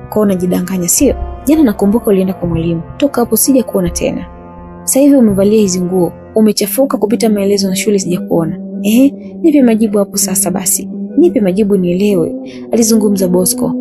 Speaker 1: Kwa unajidanganya sio? Jana nakumbuka ulienda kwa mwalimu. Toka hapo sija kuona tena. Sasa hivi umevalia hizi nguo, umechafuka kupita maelezo na shule sija kuona. Nipe majibu hapo sasa basi. Nipe majibu nielewe, alizungumza Bosco.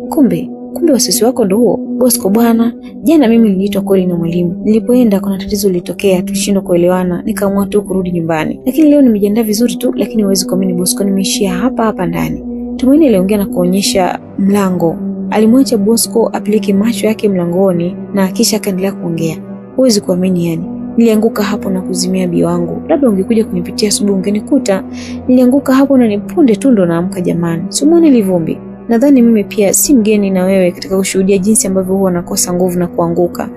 Speaker 1: Kumbe wasisi wako ndo huo. Bosco bwana, jana mimi niliitwa kweli na mwalimu. Nilipoenda kuna tatizo lilitokea, tulishindwa kuelewana, nikaamua tu kurudi nyumbani. Lakini leo nimejiandaa vizuri tu, lakini huwezi kuamini Bosco, nimeishia hapa ndani. Tumaini aliongea na kuonyesha mlango. Alimwacha Bosco apeleke macho yake mlangoni na kisha akaendelea kuongea. Huwezi kuamini yani. Nilianguka hapo na kuzimia bi wangu. Labda ungekuja kunipitia asubuhi ungenikuta. Nilianguka hapo na nipunde tu ndo naamka jamani. Simuone livumbi. Nadhani mimi pia si mgeni na wewe katika kushuhudia jinsi ambavyo huwa nakosa nguvu na kuanguka.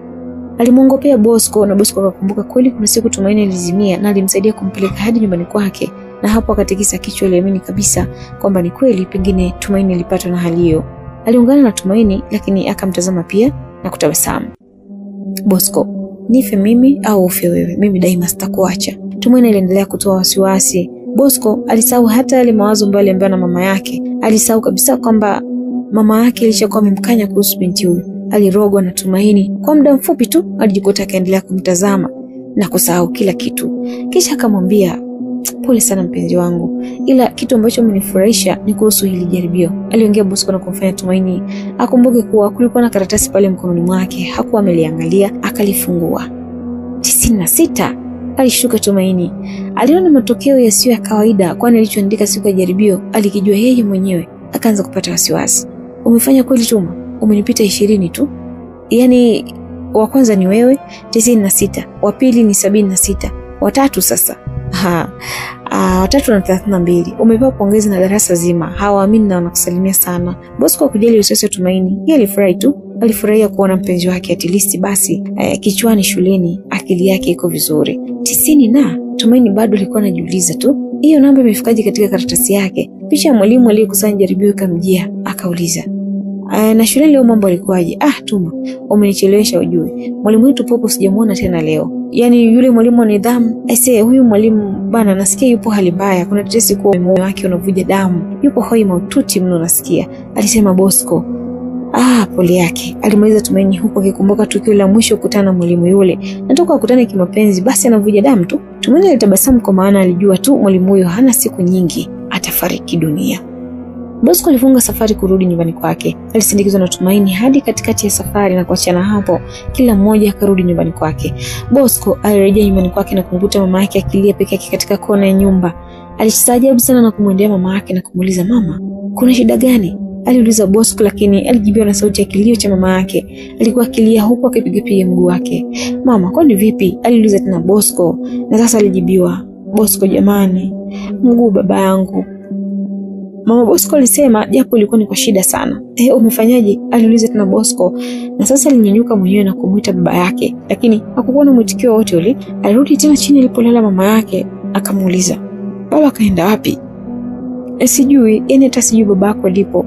Speaker 1: Alimuongopea Bosco na Bosco akakumbuka kweli kuna siku Tumaini alizimia na alimsaidia kumpeleka hadi nyumbani kwake, na hapo akatikisa kichwa, aliamini kabisa kwamba ni kweli pengine Tumaini alipatwa na hali hiyo. Aliungana na Tumaini lakini akamtazama pia na kutabasamu. Bosco, nife mimi au ufe wewe, mimi daima sitakuacha. Tumaini aliendelea kutoa wasiwasi. Bosco alisahau hata yale mawazo ambayo aliambiwa na mama yake. Alisahau kabisa kwamba mama yake alishakuwa amemkanya kuhusu binti huyu. Alirogwa na Tumaini. Kwa muda mfupi tu alijikuta akaendelea kumtazama na kusahau kila kitu. Kisha akamwambia, pole sana mpenzi wangu, ila kitu ambacho umenifurahisha ni kuhusu hili jaribio, aliongea Bosco na kumfanya Tumaini akumbuke kuwa kulikuwa na karatasi pale mkononi mwake. Hakuwa ameliangalia, akalifungua. 96. Alishuka Tumaini. Aliona matokeo yasiyo ya kawaida, kwani alichoandika siku ya jaribio alikijua yeye mwenyewe. Akaanza kupata wasiwasi. Umefanya kweli Tuma? Umenipita 20 tu. Yaani wa kwanza ni wewe 96, wa pili ni 76, wa tatu sasa. Watatu na 32. Umepewa pongezi na darasa zima. Hawaamini na wanakusalimia sana. Bosco kujali usosi wa Tumaini. Yeye alifurahi tu. Alifurahia kuona mpenzi wake at least basi kichwani shuleni akili yake iko vizuri. 90 na Tumaini bado alikuwa anajiuliza tu, hiyo namba imefikaje katika karatasi yake? Picha ya mwalimu aliyekusanya jaribio ikamjia, akauliza, Na shule leo mambo yalikuwaje? Tuma, umenichelewesha ujue. Mwalimu wetu Popo sijamuona tena leo. Yaani yule mwalimu wa nidhamu, huyu mwalimu bana nasikia yupo hali mbaya. Kuna tetesi kuwa moyo wake unavuja damu. Yupo hoi mahututi mno nasikia. Alisema Bosco. Pole yake. Alimaliza Tumaini huko akikumbuka tukio la mwisho kukutana na mwalimu yule. Natoka kukutana kimapenzi basi anavuja damu tu. Tumaini alitabasamu kwa maana alijua tu mwalimu huyo hana siku nyingi atafariki dunia. Bosco alifunga safari kurudi nyumbani kwake. Alisindikizwa na Tumaini hadi katikati ya safari na kuachana hapo. Kila mmoja akarudi nyumbani kwake. Bosco alirejea nyumbani kwake na kumkuta mama yake akilia peke yake katika kona ya nyumba. Alistaajabu sana na kumwendea mama yake na kumuuliza, "Mama, kuna shida gani?" Aliuliza Bosco, lakini alijibiwa na sauti ya kilio cha mama yake. Alikuwa akilia huku akipiga mguu wake. "Mama, kwani vipi?" aliuliza tena Bosco. Na sasa alijibiwa, "Bosco jamani, mguu baba yangu." Mama Bosco alisema japo ilikuwa ni kwa shida sana. "Umefanyaje?" aliuliza tena Bosco. Na sasa alinyanyuka mwenyewe na kumuita baba yake, lakini hakukuwa na mwitikio wote ule. Alirudi tena chini alipolala mama yake, akamuuliza, "Baba kaenda wapi?" "Sijui, hata sijui babako alipo."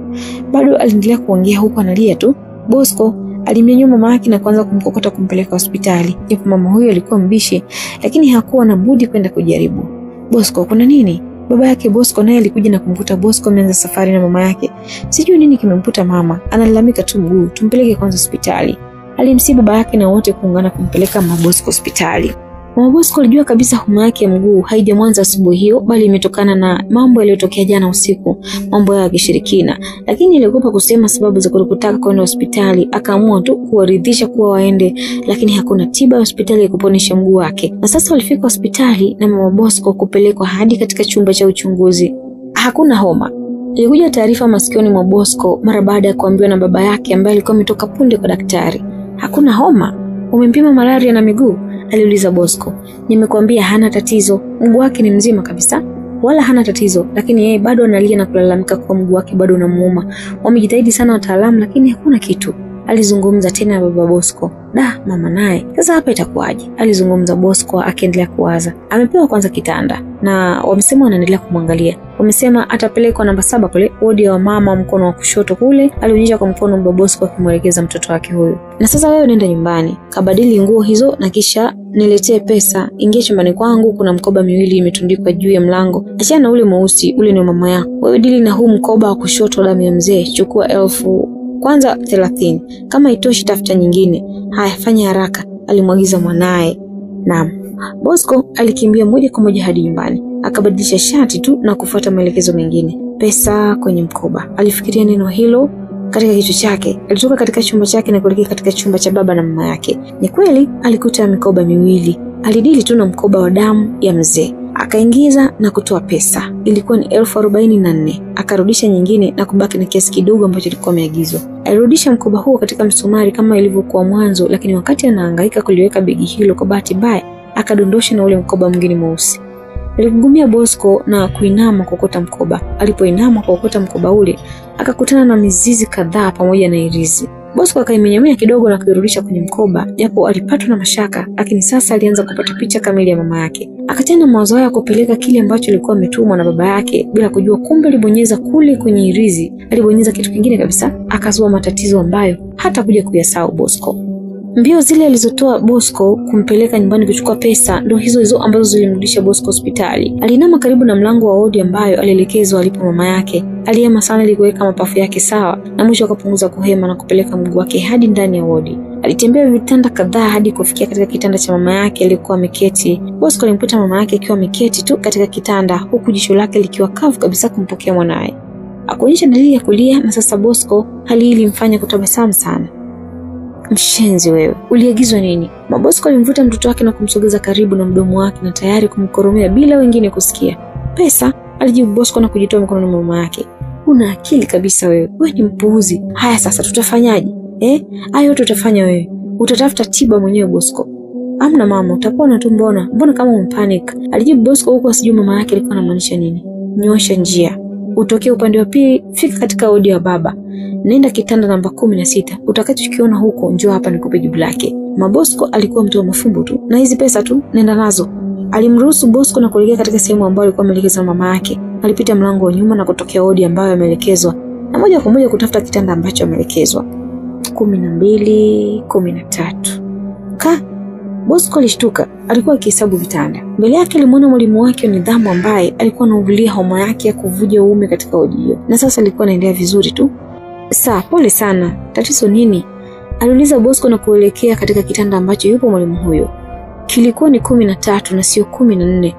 Speaker 1: Bado aliendelea kuongea huko analia tu. Bosco alimnyanyua mama yake na kuanza kumkokota kumpeleka hospitali. Japo mama huyo alikuwa mbishi, lakini hakuwa na budi kwenda kujaribu. "Bosco, kuna nini?" Baba yake Bosco naye alikuja na kumkuta Bosco ameanza safari na mama yake. "Sijui nini kimemkuta mama, analalamika tu mguu, tumpeleke kwanza hospitali." Alimsihi baba yake na wote kuungana kumpeleka mama Bosco hospitali. Mama Bosco alijua kabisa homa yake ya mguu haijamwanza asubuhi hiyo, bali imetokana na mambo yaliyotokea jana usiku, mambo ya kishirikina. Lakini aliogopa kusema sababu za kutaka kwenda hospitali, akaamua tu kuwaridhisha kuwa waende, lakini hakuna tiba ya hospitali ya kuponesha mguu wake. Na sasa walifika hospitali na mama Bosco kupelekwa hadi katika chumba cha uchunguzi. Hakuna homa. Ilikuja taarifa masikioni mwa Bosco mara baada ya kuambiwa na baba yake ambaye alikuwa ametoka punde kwa daktari. "Hakuna homa? Umempima malaria na miguu?" aliuliza Bosco. "Nimekuambia hana tatizo, mguu wake ni mzima kabisa." "Wala hana tatizo, lakini yeye bado analia na kulalamika kwa mguu wake bado unamuuma. Wamejitahidi sana wataalamu lakini hakuna kitu." Alizungumza tena baba Bosco. Mama naye. Sasa hapa itakuwaje?" alizungumza Bosco akiendelea kuwaza. "Amepewa kwanza kitanda na wamesema wanaendelea kumwangalia. Wamesema atapelekwa namba 7 kule wodi ya mama mkono wa kushoto kule." Alionyesha kwa mkono baba Bosco akimwelekeza mtoto wake huyo. "Na sasa wewe nenda nyumbani, kabadili nguo hizo na kisha niletee pesa. Ingia chumbani kwangu, kuna mkoba miwili imetundikwa juu ya mlango. Achana na ule mweusi, ule ni mama yako. Wewe dili na huu mkoba wa kushoto damu ya mzee, chukua 1000 kwanza 30. Kama itoshi tafuta nyingine. Haya, fanya haraka," alimwagiza mwanae. Naam. Bosco alikimbia moja kwa moja hadi nyumbani. Akabadilisha shati tu na kufuata maelekezo mengine. Pesa kwenye mkoba. Alifikiria neno hilo katika kichwa chake. Alitoka katika chumba chake na kuelekea katika chumba cha baba na mama yake. Ni kweli alikuta mikoba miwili. Alidili tu na mkoba wa damu ya mzee. Akaingiza na kutoa pesa. Ilikuwa ni 1044. Akarudisha nyingine na kubaki na kiasi kidogo ambacho kilikuwa ameagizwa. Alirudisha mkoba huo katika msumari kama ilivyokuwa mwanzo, lakini wakati anahangaika kuliweka begi hilo kwa bahati mbaya, akadondosha na ule mkoba mwingine mweusi. Aligugumia Bosco na kuinama kuokota mkoba. Alipoinama kuokota mkoba ule, akakutana na mizizi kadhaa pamoja na irizi. Bosco akaimenyamia kidogo na kuirudisha kwenye mkoba, japo alipatwa na mashaka, lakini sasa alianza kupata picha kamili ya mama yake. Akatenda mawazo ya kupeleka kile ambacho alikuwa ametumwa na baba yake bila kujua kumbe alibonyeza kule kwenye irizi, alibonyeza kitu kingine kabisa. Akazua matatizo ambayo hata kuja kuyasahau Bosco. Mbio zile alizotoa Bosco kumpeleka nyumbani kuchukua pesa ndio hizo ambazo zilimrudisha Bosco hospitali. Alinama karibu na mlango wa wodi ambayo alielekezwa alipo mama yake. Alihema sana ili kuweka mapafu yake sawa na mwisho akapunguza kuhema na kupeleka mguu wake hadi ndani ya wodi. Alitembea vitanda kadhaa hadi kufikia katika kitanda cha mama yake aliyekuwa ameketi. Bosco alimkuta mama yake akiwa ameketi tu katika kitanda huku jicho lake likiwa kavu kabisa kumpokea mwanae. Akaonyesha dalili ya kulia na sasa Bosco hali hii ilimfanya kutabasamu sana. "Mshenzi wewe, uliagizwa nini?" Bosco alimvuta mtoto wake na kumsogeza karibu na mdomo wake na tayari kumkoromea bila wengine kusikia. "Pesa," alijibu Bosco na kujitoa mkononi mwa mama yake. "Una akili kabisa wewe, wewe ni mpuuzi. Haya sasa tutafanyaje? Hayo tutafanya wewe. Utatafuta tiba mwenyewe Bosco." "Amna mama, utapona tu mbona kama umpanic?" alijibu Bosco huko asijue mama yake alikuwa anamaanisha nini. "Nyoosha njia. Utokee upande wa pili, fika katika wodi ya baba. Nenda kitanda namba 16. Utakachokiona huko njoo hapa nikupe jibu lake." Bosco alikuwa mtu wa mafumbo tu. "Na hizi pesa tu nenda nazo." Alimruhusu Bosco na kuelekea katika sehemu ambayo alikuwa ameelekezwa mama yake. Alipita mlango wa nyuma na kutokea wodi ambayo ameelekezwa. na moja kwa moja kutafuta kitanda ambacho ameelekezwa. 12, 13. Bosco alishtuka, alikuwa akihesabu vitanda. Mbele yake alimuona mwalimu wake wa nidhamu ambaye alikuwa anaongelea homa yake ya kuvuja uume katika wodi hiyo. Na sasa alikuwa anaendelea vizuri tu. Pole sana. Tatizo nini? Aliuliza Bosco na kuelekea katika kitanda ambacho yupo mwalimu huyo. Kilikuwa ni 13 na sio 14.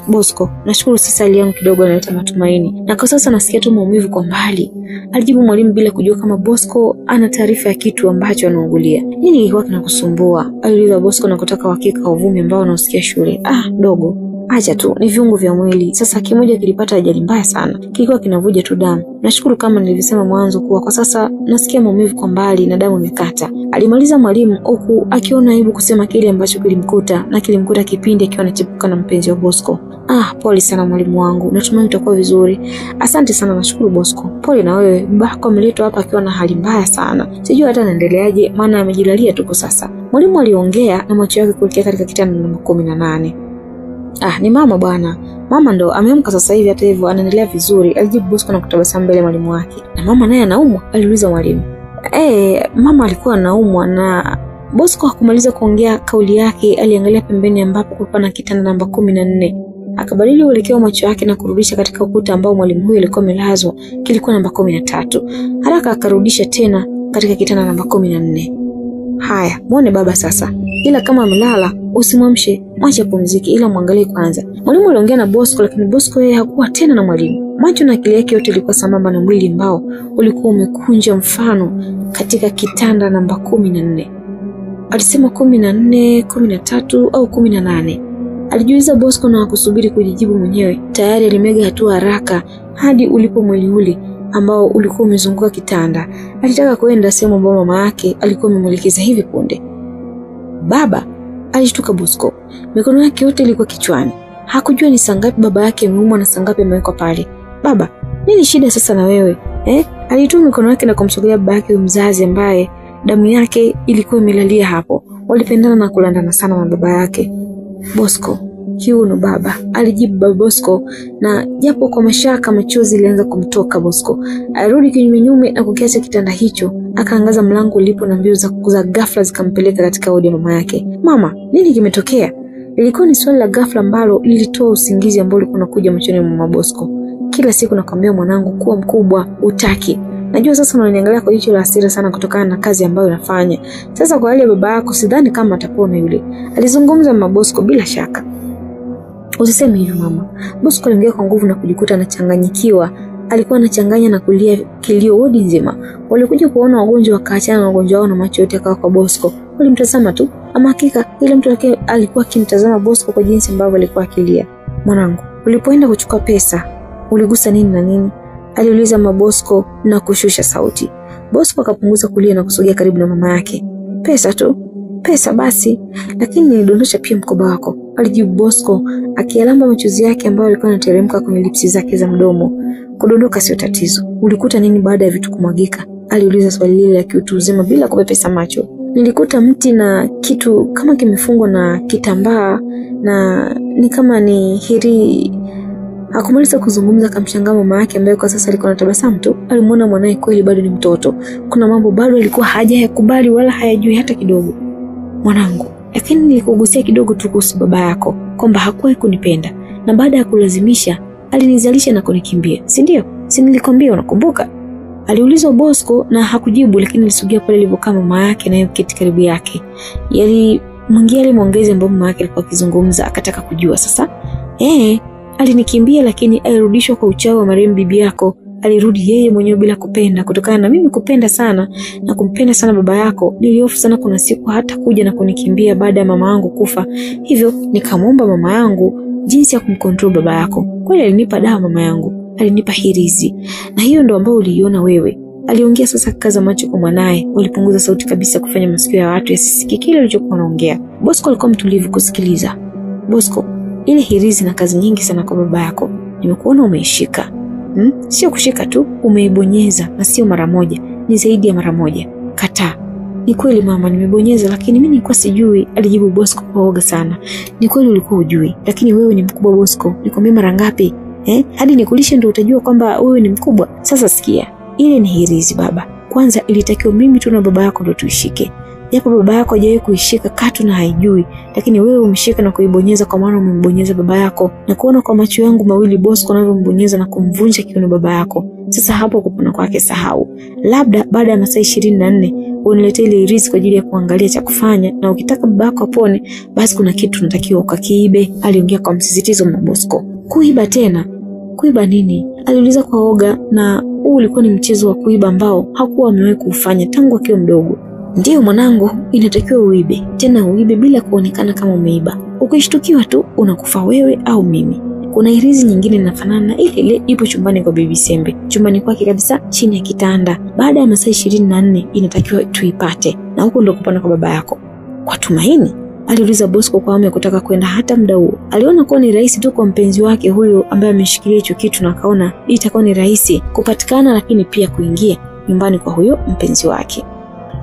Speaker 1: Bosco, nashukuru sasa hali yangu kidogo inaleta matumaini. Na kwa sasa nasikia tu maumivu kwa mbali. Alijibu mwalimu bila kujua kama Bosco ana taarifa ya kitu ambacho anaongelea. Nini kilikuwa kinakusumbua? Aliuliza Bosco na kutaka uhakika wa uvumi ambao anausikia shule. Dogo, acha tu, ni viungo vya mwili. Sasa kimoja kilipata ajali mbaya sana. Kilikuwa kinavuja tu damu. Nashukuru kama nilivyosema mwanzo kuwa kwa sasa nasikia maumivu kwa mbali na damu imekata. Alimaliza mwalimu huku akiona aibu kusema kile ambacho kilimkuta kipindi akiwa anachepuka na mpenzi wa Bosco. Pole sana mwalimu wangu. Natumai utakuwa vizuri. Asante sana, nashukuru Bosco. Pole na wewe. Babako ameletwa hapa akiwa na hali mbaya sana. Sijui hata anaendeleaje maana amejilalia tu kwa sasa. Mwalimu aliongea na macho yake kuelekea katika kitanda namba 18. Ni mama bwana. Mama ndo ameamka sasa hivi, hata hivyo anaendelea vizuri, alijibu Bosco na kutabasamu mbele mwalimu wake. Na mama naye anaumwa? Aliuliza mwalimu. Mama alikuwa anaumwa. Na Bosco hakumaliza kuongea kauli yake, aliangalia pembeni ambapo kulikuwa na kitanda namba 14. Akabadili uelekeo macho yake na kurudisha katika ukuta ambao mwalimu huyo alikuwa amelazwa, kilikuwa namba 13. Haraka akarudisha tena katika kitanda namba 14. Haya, muone baba sasa. Ila kama amelala, usimwamshe, mwache apumzike ila muangalie kwanza. Mwalimu aliongea na Bosco, lakini Bosco yeye hakuwa tena na mwalimu. Macho na akili yake yote ilikuwa sambamba na mwili ambao ulikuwa umekunja mfano katika kitanda namba 14. Alisema 14, 13 au 18. Alijiuliza Bosco na hakusubiri kujijibu mwenyewe. Tayari alimega hatua haraka hadi ulipo mwili ule ambao ulikuwa umezunguka kitanda. Alitaka kwenda sehemu ambayo mama yake alikuwa amemwelekeza hivi punde. Baba, alishtuka Bosco. Mikono yake yote ilikuwa kichwani. Hakujua ni saa ngapi baba yake ameumwa na saa ngapi amewekwa pale. Baba, nini shida sasa na wewe? Alitoa mikono yake na kumsogelea baba yake mzazi ambaye damu yake ilikuwa imelalia hapo. Walipendana na kulandana sana na baba yake. Bosco, kiuno baba, alijibu baba Bosco, na japo kwa mashaka machozi ilianza kumtoka Bosco. Alirudi kinyume na kukiacha kitanda hicho, akaangaza mlango ulipo na mbio za ghafla zikampeleka katika wodi ya mama yake. Mama, nini kimetokea? Ilikuwa ni swali la ghafla ambalo lilitoa usingizi ambao ulikuwa unakuja machoni mwa mama Bosco. Kila siku nakwambia mwanangu kuwa mkubwa, utaki. Najua sasa unaniangalia kwa jicho la hasira sana kutokana na kazi ambayo unafanya. Sasa kwa hali ya baba yako sidhani kama atapona yule. Alizungumza mama Bosco bila shaka. Usiseme hivyo mama. Bosco aliongea kwa nguvu na kujikuta anachanganyikiwa. Alikuwa anachanganya na kulia kilio wodi nzima. Walikuja kuona wagonjwa wakaachana na wagonjwa wao na macho yote yakawa kwa Bosco. Walimtazama tu. Ama hakika ile mtu wake alikuwa akimtazama Bosco kwa jinsi ambavyo alikuwa akilia. Mwanangu, ulipoenda kuchukua pesa, uligusa nini na nini? Aliuliza mama Bosco na kushusha sauti. Bosco akapunguza kulia na kusogea karibu na mama yake. Pesa tu. Pesa basi, lakini nilidondosha pia mkoba wako, alijibu Bosco akialamba machozi yake ambayo yalikuwa yanateremka kwenye lipsi zake za mdomo. Kudondoka sio tatizo. Ulikuta nini baada ya vitu kumwagika? Aliuliza swali lile la kiutu uzima bila kupepesa macho. Nilikuta mti na kitu kama kimefungwa na kitambaa na ni kama ni hiri. Hakumaliza kuzungumza kamshangaa mama yake ambaye kwa sasa alikuwa anatabasamu tu. Alimuona mwanae kweli bado ni mtoto. Kuna mambo bado alikuwa hajayakubali wala hayajui hata kidogo. Mwanangu, lakini nilikugusia kidogo tu kuhusu baba yako kwamba hakuwahi kunipenda na baada ya kulazimisha alinizalisha na kunikimbia. Si ndio? Si nilikwambia unakumbuka? Aliulizwa Bosco na hakujibu, lakini alisogea pale alipokaa mama yake na yuketi karibu yake. Mwingia alimuongeza ambapo mama yake alikuwa akizungumza, akataka kujua sasa. Alinikimbia lakini alirudishwa kwa uchawi wa marehemu bibi yako. Alirudi yeye mwenyewe bila kupenda, kutokana na mimi kupenda sana na kumpenda sana baba yako. Niliofu sana kuna siku hata kuja na kunikimbia baada ya mama yangu kufa. Hivyo nikamwomba mama yangu jinsi ya kumcontrol baba yako. Kweli alinipa dawa mama yangu, alinipa hirizi. Na hiyo ndo ambayo uliiona wewe. Aliongea sasa kaza macho kwa mwanae. Walipunguza sauti kabisa kufanya masikio ya watu yasisikie kile alichokuwa anaongea. Bosco alikuwa mtulivu kusikiliza. Bosco, ile hirizi na kazi nyingi sana kwa baba yako. Nimekuona umeishika. Sio kushika tu, umeibonyeza na sio mara moja, ni zaidi ya mara moja. Kataa. Ni kweli mama, nimebonyeza lakini mimi nilikuwa sijui, alijibu Bosco kwa uoga sana. Ni kweli ulikuwa hujui, lakini wewe ni mkubwa Bosco. Nikwambia mara ngapi? Hadi nikulishe ndio utajua kwamba wewe ni mkubwa. Sasa sikia. Ile ni hirizi baba. Kwanza ilitakiwa mimi tu na baba yako ndo tuishike. Japo baba yako hajawahi kuishika katu na haijui, lakini wewe umeshika na kuibonyeza kwa maana umembonyeza baba yako. Na kuona kwa macho yangu mawili Bosco anavyombonyeza na kumvunja kiuno baba yako. Sasa hapo kupona kwake sahau. Labda baada ya masaa 24 uniletee ile hirizi kwa ajili ya kuangalia cha kufanya, na ukitaka baba yako apone basi kuna kitu tunatakiwa ukakiibe, aliongea kwa msisitizo na Bosco. Kuiba tena? Kuiba nini? Aliuliza kwa oga, na huu ulikuwa ni mchezo wa kuiba ambao hakuwa amewahi kufanya tangu akiwa mdogo. Ndio mwanangu, inatakiwa uibe, tena uibe bila kuonekana kama umeiba. Ukishtukiwa tu unakufa wewe au mimi. Kuna hirizi nyingine inafanana na ile ipo chumbani kwa Bibi Sembe. Chumbani kwake kabisa, chini ya kitanda. Baada ya masaa 24 inatakiwa tuipate. Na huko ndo kupona kwa baba yako. Kwa Tumaini? Aliuliza Bosco kwa hamu ya kutaka kwenda hata muda huo. Aliona kuwa ni rahisi tu kwa mpenzi wake huyo ambaye ameshikilia hicho kitu, na akaona itakuwa ni rahisi kupatikana lakini pia kuingia nyumbani kwa huyo mpenzi wake.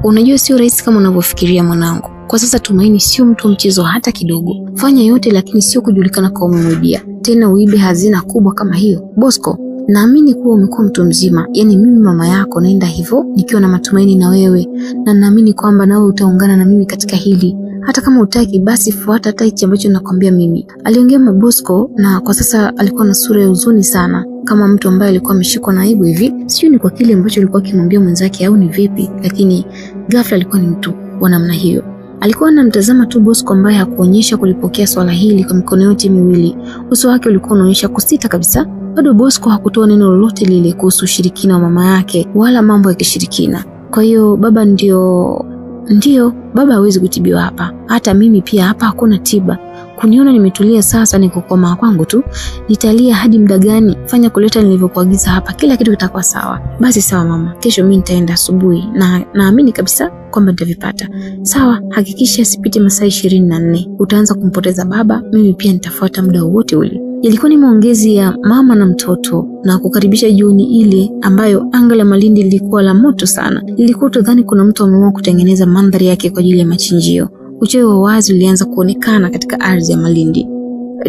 Speaker 1: Unajua sio rahisi kama unavyofikiria mwanangu. Kwa sasa Tumaini sio mtu mchezo hata kidogo. Fanya yote lakini sio kujulikana kwa umemwibia. Tena uibe hazina kubwa kama hiyo. Bosco, naamini kuwa umekuwa mtu mzima. Yaani mimi mama yako naenda hivyo nikiwa na matumaini na wewe, na naamini kwamba nawe utaungana na mimi katika hili. Hata kama utaki basi fuata hata hichi ambacho nakwambia mimi. Aliongea Bosco, na kwa sasa alikuwa na sura ya huzuni sana, kama mtu ambaye alikuwa ameshikwa na aibu hivi. Sio ni kwa kile ambacho alikuwa akimwambia mwenzake au ni vipi, lakini ghafla alikuwa ni mtu wa namna hiyo. Alikuwa anamtazama tu Bosco ambaye hakuonyesha kulipokea swala hili kwa mikono yote miwili. Uso wake ulikuwa unaonyesha kusita kabisa. Bado Bosco hakutoa neno lolote lile kuhusu ushirikina wa mama yake wala mambo ya kishirikina. Kwa hiyo baba ndio baba hawezi kutibiwa hapa. Hata mimi pia hapa hakuna tiba. Kuniona nimetulia sasa niko kwa mama kwangu tu. Nitalia hadi muda gani? Fanya kuleta nilivyokuagiza hapa, kila kitu kitakuwa sawa. Basi sawa mama, kesho mimi nitaenda asubuhi na naamini kabisa kwamba nitavipata. Sawa, hakikisha asipite masaa 24. Utaanza kumpoteza baba, mimi pia nitafuata muda wote ule. Ilikuwa ni maongezi ya mama na mtoto na kukaribisha jioni ile ambayo anga la Malindi lilikuwa la moto sana. Lilikuwa tudhani kuna mtu ameamua kutengeneza mandhari yake kwa ajili ya machinjio. Uchawi wa wazi ulianza kuonekana katika ardhi ya Malindi.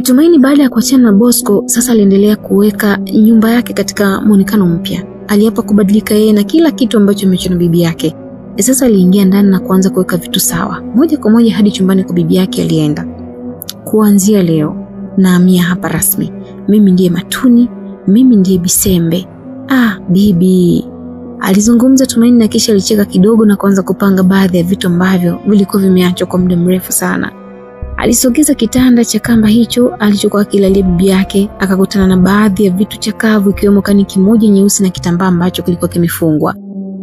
Speaker 1: Tumaini baada ya kuachana na Bosco sasa aliendelea kuweka nyumba yake katika muonekano mpya. Aliapa kubadilika yeye na kila kitu ambacho amechona bibi yake. Sasa aliingia ndani na kuanza kuweka vitu sawa. Moja kwa moja hadi chumbani kwa bibi yake alienda. Kuanzia leo nahamia hapa rasmi. Mimi ndiye Matuni, mimi ndiye Bisembe. Bibi. Alizungumza Tumaini na kisha alicheka kidogo na kuanza kupanga baadhi ya vitu ambavyo vilikuwa vimeachwa kwa muda mrefu sana. Alisogeza kitanda cha kamba hicho alichokuwa akilalia bibi yake, akakutana na baadhi ya vitu chakavu ikiwemo kani kimoja nyeusi na kitambaa ambacho kilikuwa kimefungwa.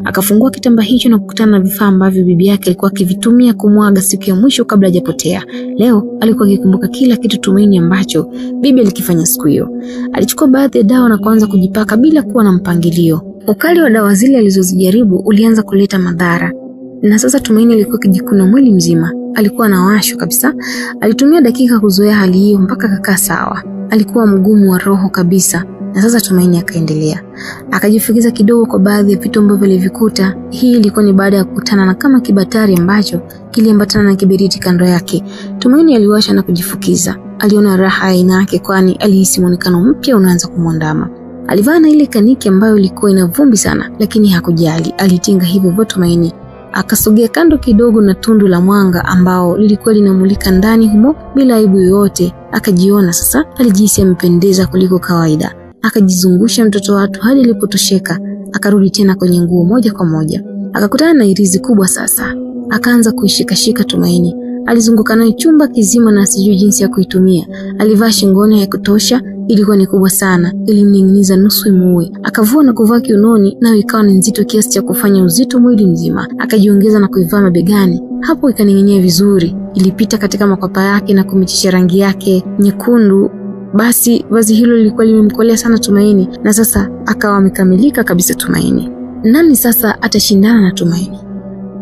Speaker 1: Akafungua kitambaa hicho na kukutana na vifaa ambavyo bibi yake alikuwa akivitumia kumwaga siku ya mwisho kabla hajapotea. Leo alikuwa akikumbuka kila kitu Tumaini ambacho bibi alikifanya siku hiyo. Alichukua baadhi ya dawa na kuanza kujipaka bila kuwa na mpangilio. Ukali wa dawa zile alizozijaribu ulianza kuleta madhara. Na sasa Tumaini alikuwa kijikuna mwili mzima. Alikuwa anawashwa kabisa. Alitumia dakika kuzoea hali hiyo mpaka kakaa sawa. Alikuwa mgumu wa roho kabisa. Na sasa Tumaini akaendelea. Akajifikiza kidogo kwa baadhi ya vitu ambavyo alivikuta. Hii ilikuwa ni baada ya kukutana na kama kibatari ambacho kiliambatana na kiberiti kando yake. Tumaini aliwasha na kujifukiza. Aliona raha aina yake kwani alihisi muonekano mpya unaanza kumwandama. Alivaa na ile kaniki ambayo ilikuwa ina vumbi sana, lakini hakujali. Alitinga hivyo vyote Tumaini. Akasogea kando kidogo na tundu la mwanga ambao lilikuwa linamulika ndani humo bila aibu yoyote. Akajiona sasa alijihisi amependeza kuliko kawaida. Akajizungusha mtoto watu hadi alipotosheka. Akarudi tena kwenye nguo moja kwa moja. Akakutana na hirizi kubwa sasa. Akaanza kuishikashika Tumaini. Alizunguka nayo chumba kizima na asijui jinsi ya kuitumia. Alivaa shingoni ya kutosha, ilikuwa ni kubwa sana, ilimning'iniza nusu imuue. Akavua na kuvaa kiunoni, nayo ikawa ni nzito kiasi cha kufanya uzito mwili mzima. Akajiongeza na kuivaa mabegani. Hapo ikaning'inia vizuri. Ilipita katika makwapa yake na kumitisha rangi yake nyekundu. Basi vazi hilo lilikuwa limemkolea sana Tumaini, na sasa akawa amekamilika kabisa Tumaini. Nani sasa atashindana na Tumaini?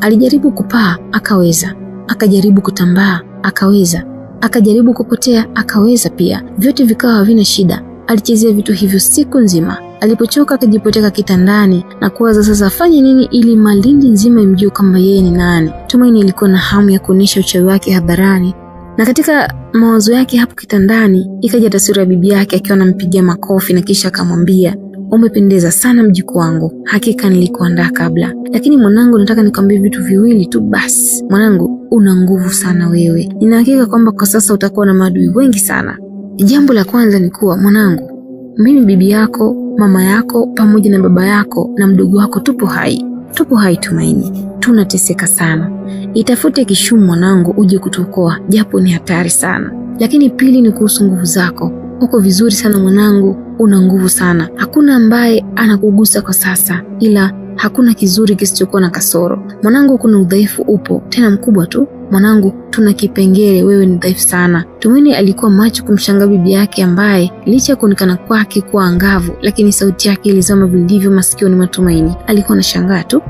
Speaker 1: Alijaribu kupaa, akaweza. Akajaribu kutambaa, akaweza. Akajaribu kupotea, akaweza pia. Vyote vikawa havina shida. Alichezea vitu hivyo siku nzima. Alipochoka akajipoteka kitandani na kuwaza sasa afanye nini ili Malindi nzima imjue kama yeye ni nani. Tumaini ilikuwa na hamu ya kuonesha uchawi wake hadharani. Na katika mawazo yake hapo kitandani ikaja taswira ya bibi yake akiwa anampigia makofi na kisha akamwambia, Umependeza sana mjukuu wangu. Hakika nilikuandaa kabla. Lakini mwanangu, nataka nikwambie vitu viwili tu basi. Mwanangu, una nguvu sana wewe. Nina hakika kwamba kwa sasa utakuwa na maadui wengi sana. Jambo la kwanza ni kuwa mwanangu, mimi bibi yako, mama yako, pamoja na baba yako na mdogo wako tupo hai. Tupo hai Tumaini. Tunateseka sana. Itafute Kishumu mwanangu uje kutuokoa, japo ni hatari sana. Lakini pili ni kuhusu nguvu zako. Uko vizuri sana mwanangu, una nguvu sana. Hakuna ambaye anakugusa kwa sasa, ila hakuna kizuri kisichokuwa na kasoro. Mwanangu, kuna udhaifu upo, tena mkubwa tu. Mwanangu, tuna kipengele, wewe ni dhaifu sana. Tumaini alikuwa macho kumshangaa bibi yake ambaye licha kuonekana kwake kuwa angavu, lakini sauti yake ilizama vilivyo masikioni mwa Tumaini. Alikuwa anashangaa tu.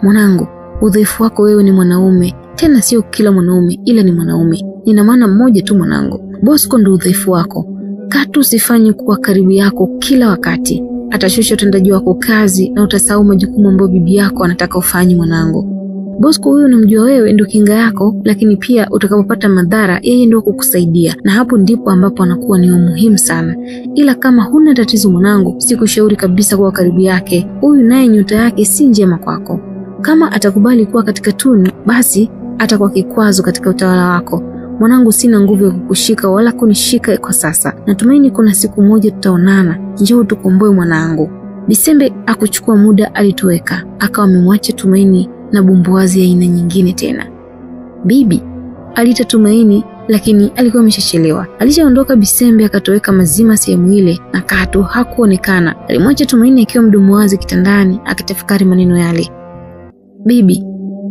Speaker 1: Mwanangu, udhaifu wako wewe ni mwanaume, tena sio kila mwanaume, ila ni mwanaume. Nina maana mmoja tu mwanangu. Bosco ndo udhaifu wako. Katu usifanye kuwa karibu yako kila wakati. Atashusha utendaji wako kazi na utasahau majukumu ambayo bibi yako anataka ufanye mwanangu. Bosco huyu unamjua wewe ndio kinga yako, lakini pia utakapopata madhara yeye ndio kukusaidia, na hapo ndipo ambapo anakuwa ni muhimu sana. Ila kama huna tatizo mwanangu, sikushauri kabisa kuwa karibu yake. Huyu naye nyota yake si njema kwako. Kama atakubali kuwa katika Tunu, basi atakuwa kikwazo katika utawala wako. Mwanangu, sina nguvu ya kukushika wala kunishika kwa sasa. Natumaini kuna siku moja tutaonana. Njoo tukomboe mwanangu. Bisembe akuchukua muda alitoweka, akawa amemwacha Tumaini na bumbuazi ya aina nyingine tena. Bibi alita Tumaini, lakini alikuwa ameshachelewa. Alishaondoka Bisembe akatoweka mazima sehemu ile, na Katu hakuonekana. Alimwacha Tumaini akiwa mdomo wazi kitandani akitafakari maneno yale. Bibi,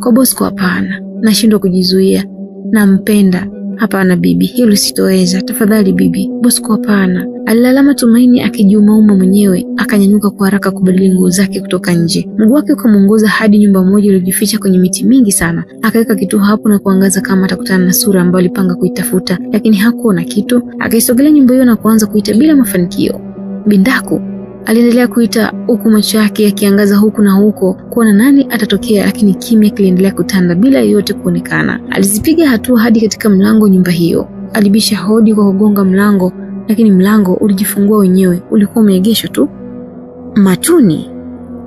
Speaker 1: kwa Bosco hapana. Nashindwa kujizuia. Nampenda. Hapana bibi, hilo sitoweza. Tafadhali bibi. Bosco hapana. Alilalama Tumaini akijiumauma mwenyewe, akanyanyuka kwa haraka kubadili nguo zake kutoka nje. Mguu wake ukamuongoza hadi nyumba moja iliyojificha kwenye miti mingi sana. Akaweka kituo hapo na kuangaza kama atakutana na sura ambayo alipanga kuitafuta, lakini hakuona kitu. Akaisogelea nyumba hiyo na kuanza kuita bila mafanikio. Bindaku aliendelea kuita huku macho yake yakiangaza huku na huko kuona nani atatokea, lakini kimya kiliendelea kutanda bila yoyote kuonekana. Alizipiga hatua hadi katika mlango nyumba hiyo. Alibisha hodi kwa kugonga mlango, lakini mlango ulijifungua wenyewe, ulikuwa umeegeshwa tu. Matuni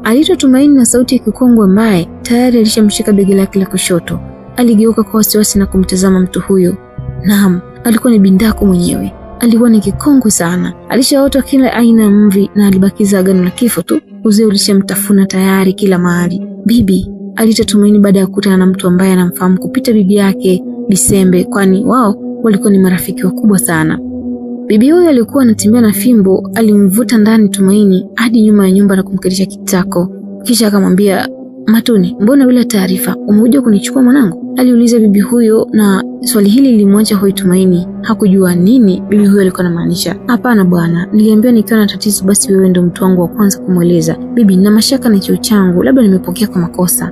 Speaker 1: aliitwa Tumaini na sauti ya kikongwe ambaye tayari alishamshika begi lake la kushoto. Aligeuka kwa wasiwasi na kumtazama mtu huyo. Naam, alikuwa ni Bindaku mwenyewe. Alikuwa ni kikongwe sana. Alishaota kila aina ya mvi na alibakiza agano la kifo tu. Uzee ulishamtafuna tayari kila mahali. Bibi aliita Tumaini baada ya kukutana na mtu ambaye anamfahamu kupita bibi yake Bisembe, kwani wao walikuwa ni marafiki wakubwa sana. Bibi huyo alikuwa anatembea na fimbo. Alimvuta ndani Tumaini hadi nyuma ya nyumba na kumketisha kitako, kisha akamwambia, Matuni, mbona bila taarifa umekuja kunichukua mwanangu? Aliuliza bibi huyo, na swali hili lilimwacha hoi Tumaini. Hakujua nini bibi huyo alikuwa anamaanisha. Hapana bwana, niliambiwa nikiwa na tatizo basi wewe ndio mtu wangu wa kwanza kumweleza. Bibi, nina mashaka na cheo changu, labda nimepokea kwa makosa.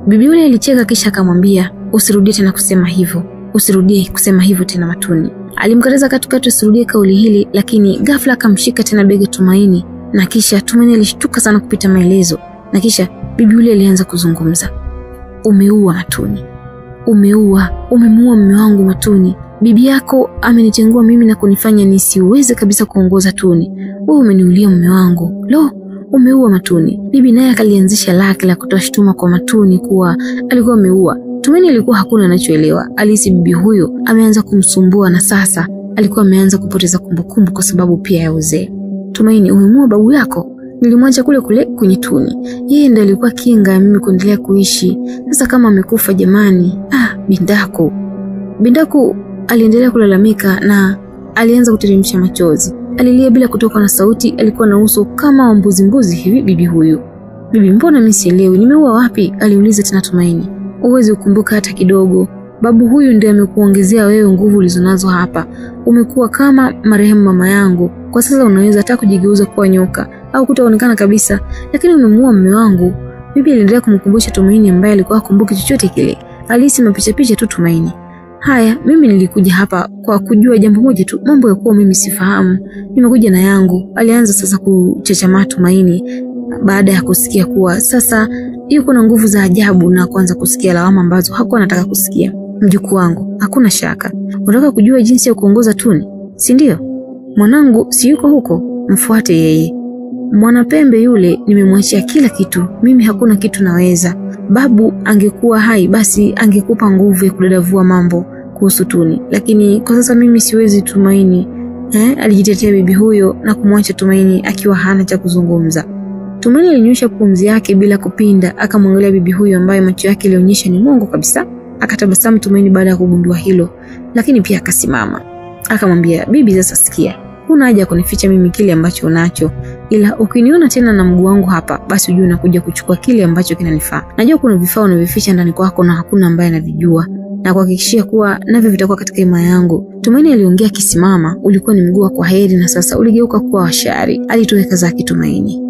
Speaker 1: Bibi yule alicheka kisha akamwambia, usirudie tena kusema hivyo. Usirudie kusema hivyo tena Matuni. Alimkataza katukatu asirudie kauli hili, lakini ghafla akamshika tena bega Tumaini, na kisha Tumaini alishtuka sana kupita maelezo, na kisha bibi yule alianza kuzungumza. Umeua Matuni. Umemuua mume wangu Matuni. Bibi yako amenitengua mimi na kunifanya nisiweze kabisa kuongoza Tuni. Wewe umeniulia mume wangu. Lo, umeua Matuni. Bibi naye akalianzisha lake la kutoa shutuma kwa Matuni kuwa alikuwa ameua. Tumaini alikuwa hakuna anachoelewa. Alisi bibi huyo ameanza kumsumbua na sasa alikuwa ameanza kupoteza kumbukumbu kwa sababu pia ya uzee. Tumaini, umemuua babu yako? Nilimwacha kule kwenye Tuni. Yeye ndiye alikuwa kinga ya mimi kuendelea kuishi. Sasa kama amekufa jamani. Bindaku aliendelea kulalamika na alianza kuteremsha machozi. Alilia bila kutoka na sauti. Alikuwa na uso kama wa mbuzi hivi bibi huyu. Bibi, mbona mimi sielewi? Nimeua wapi? Aliuliza tena Tumaini. Uwezi kukumbuka hata kidogo. Babu huyu ndiye amekuongezea wewe nguvu ulizonazo hapa. Umekuwa kama marehemu mama yangu. Kwa sasa unaweza hata kujigeuza kuwa nyoka au kutaonekana kabisa, lakini umemuua mume wangu. Bibi aliendelea kumkumbusha Tumaini ambaye alikuwa hakumbuki chochote kile. Alisema picha tu Tumaini. Haya, mimi nilikuja hapa kwa kujua jambo moja tu, mambo ya kuwa mimi sifahamu. Nimekuja na yangu. Alianza sasa kuchachamaa Tumaini baada ya kusikia kuwa sasa yuko na nguvu za ajabu na kuanza kusikia lawama ambazo hakuwa anataka kusikia. Mjukuu wangu, hakuna shaka. Unataka kujua jinsi ya kuongoza Tuni, si ndio? Mwanangu si yuko huko, mfuate yeye. Mwanapembe yule nimemwachia kila kitu, mimi hakuna kitu naweza. Babu angekuwa hai basi angekupa nguvu ya kudadavua mambo kuhusu Tuni, lakini kwa sasa mimi siwezi Tumaini. Alijitetea bibi huyo na kumwacha Tumaini akiwa hana cha kuzungumza. Tumaini alinyosha pumzi yake bila kupinda, akamwangalia bibi huyo ambaye macho yake yalionyesha ni mwongo kabisa. Akatabasamu Tumaini baada ya kugundua hilo, lakini pia akasimama. Akamwambia, bibi sasa sikia, huna haja kunificha mimi kile ambacho unacho, ila ukiniona tena na mguu wangu hapa basi ujue nakuja kuchukua kile ambacho kinanifaa. Najua kuna vifaa unavificha ndani kwako na hakuna ambaye anavijua, na kuhakikishia kuwa navyo vitakuwa katika hema yangu. Tumaini aliongea kisimama, ulikuwa ni mguu wa kwaheri na sasa uligeuka kuwa washari. Alitoweka zake Tumaini.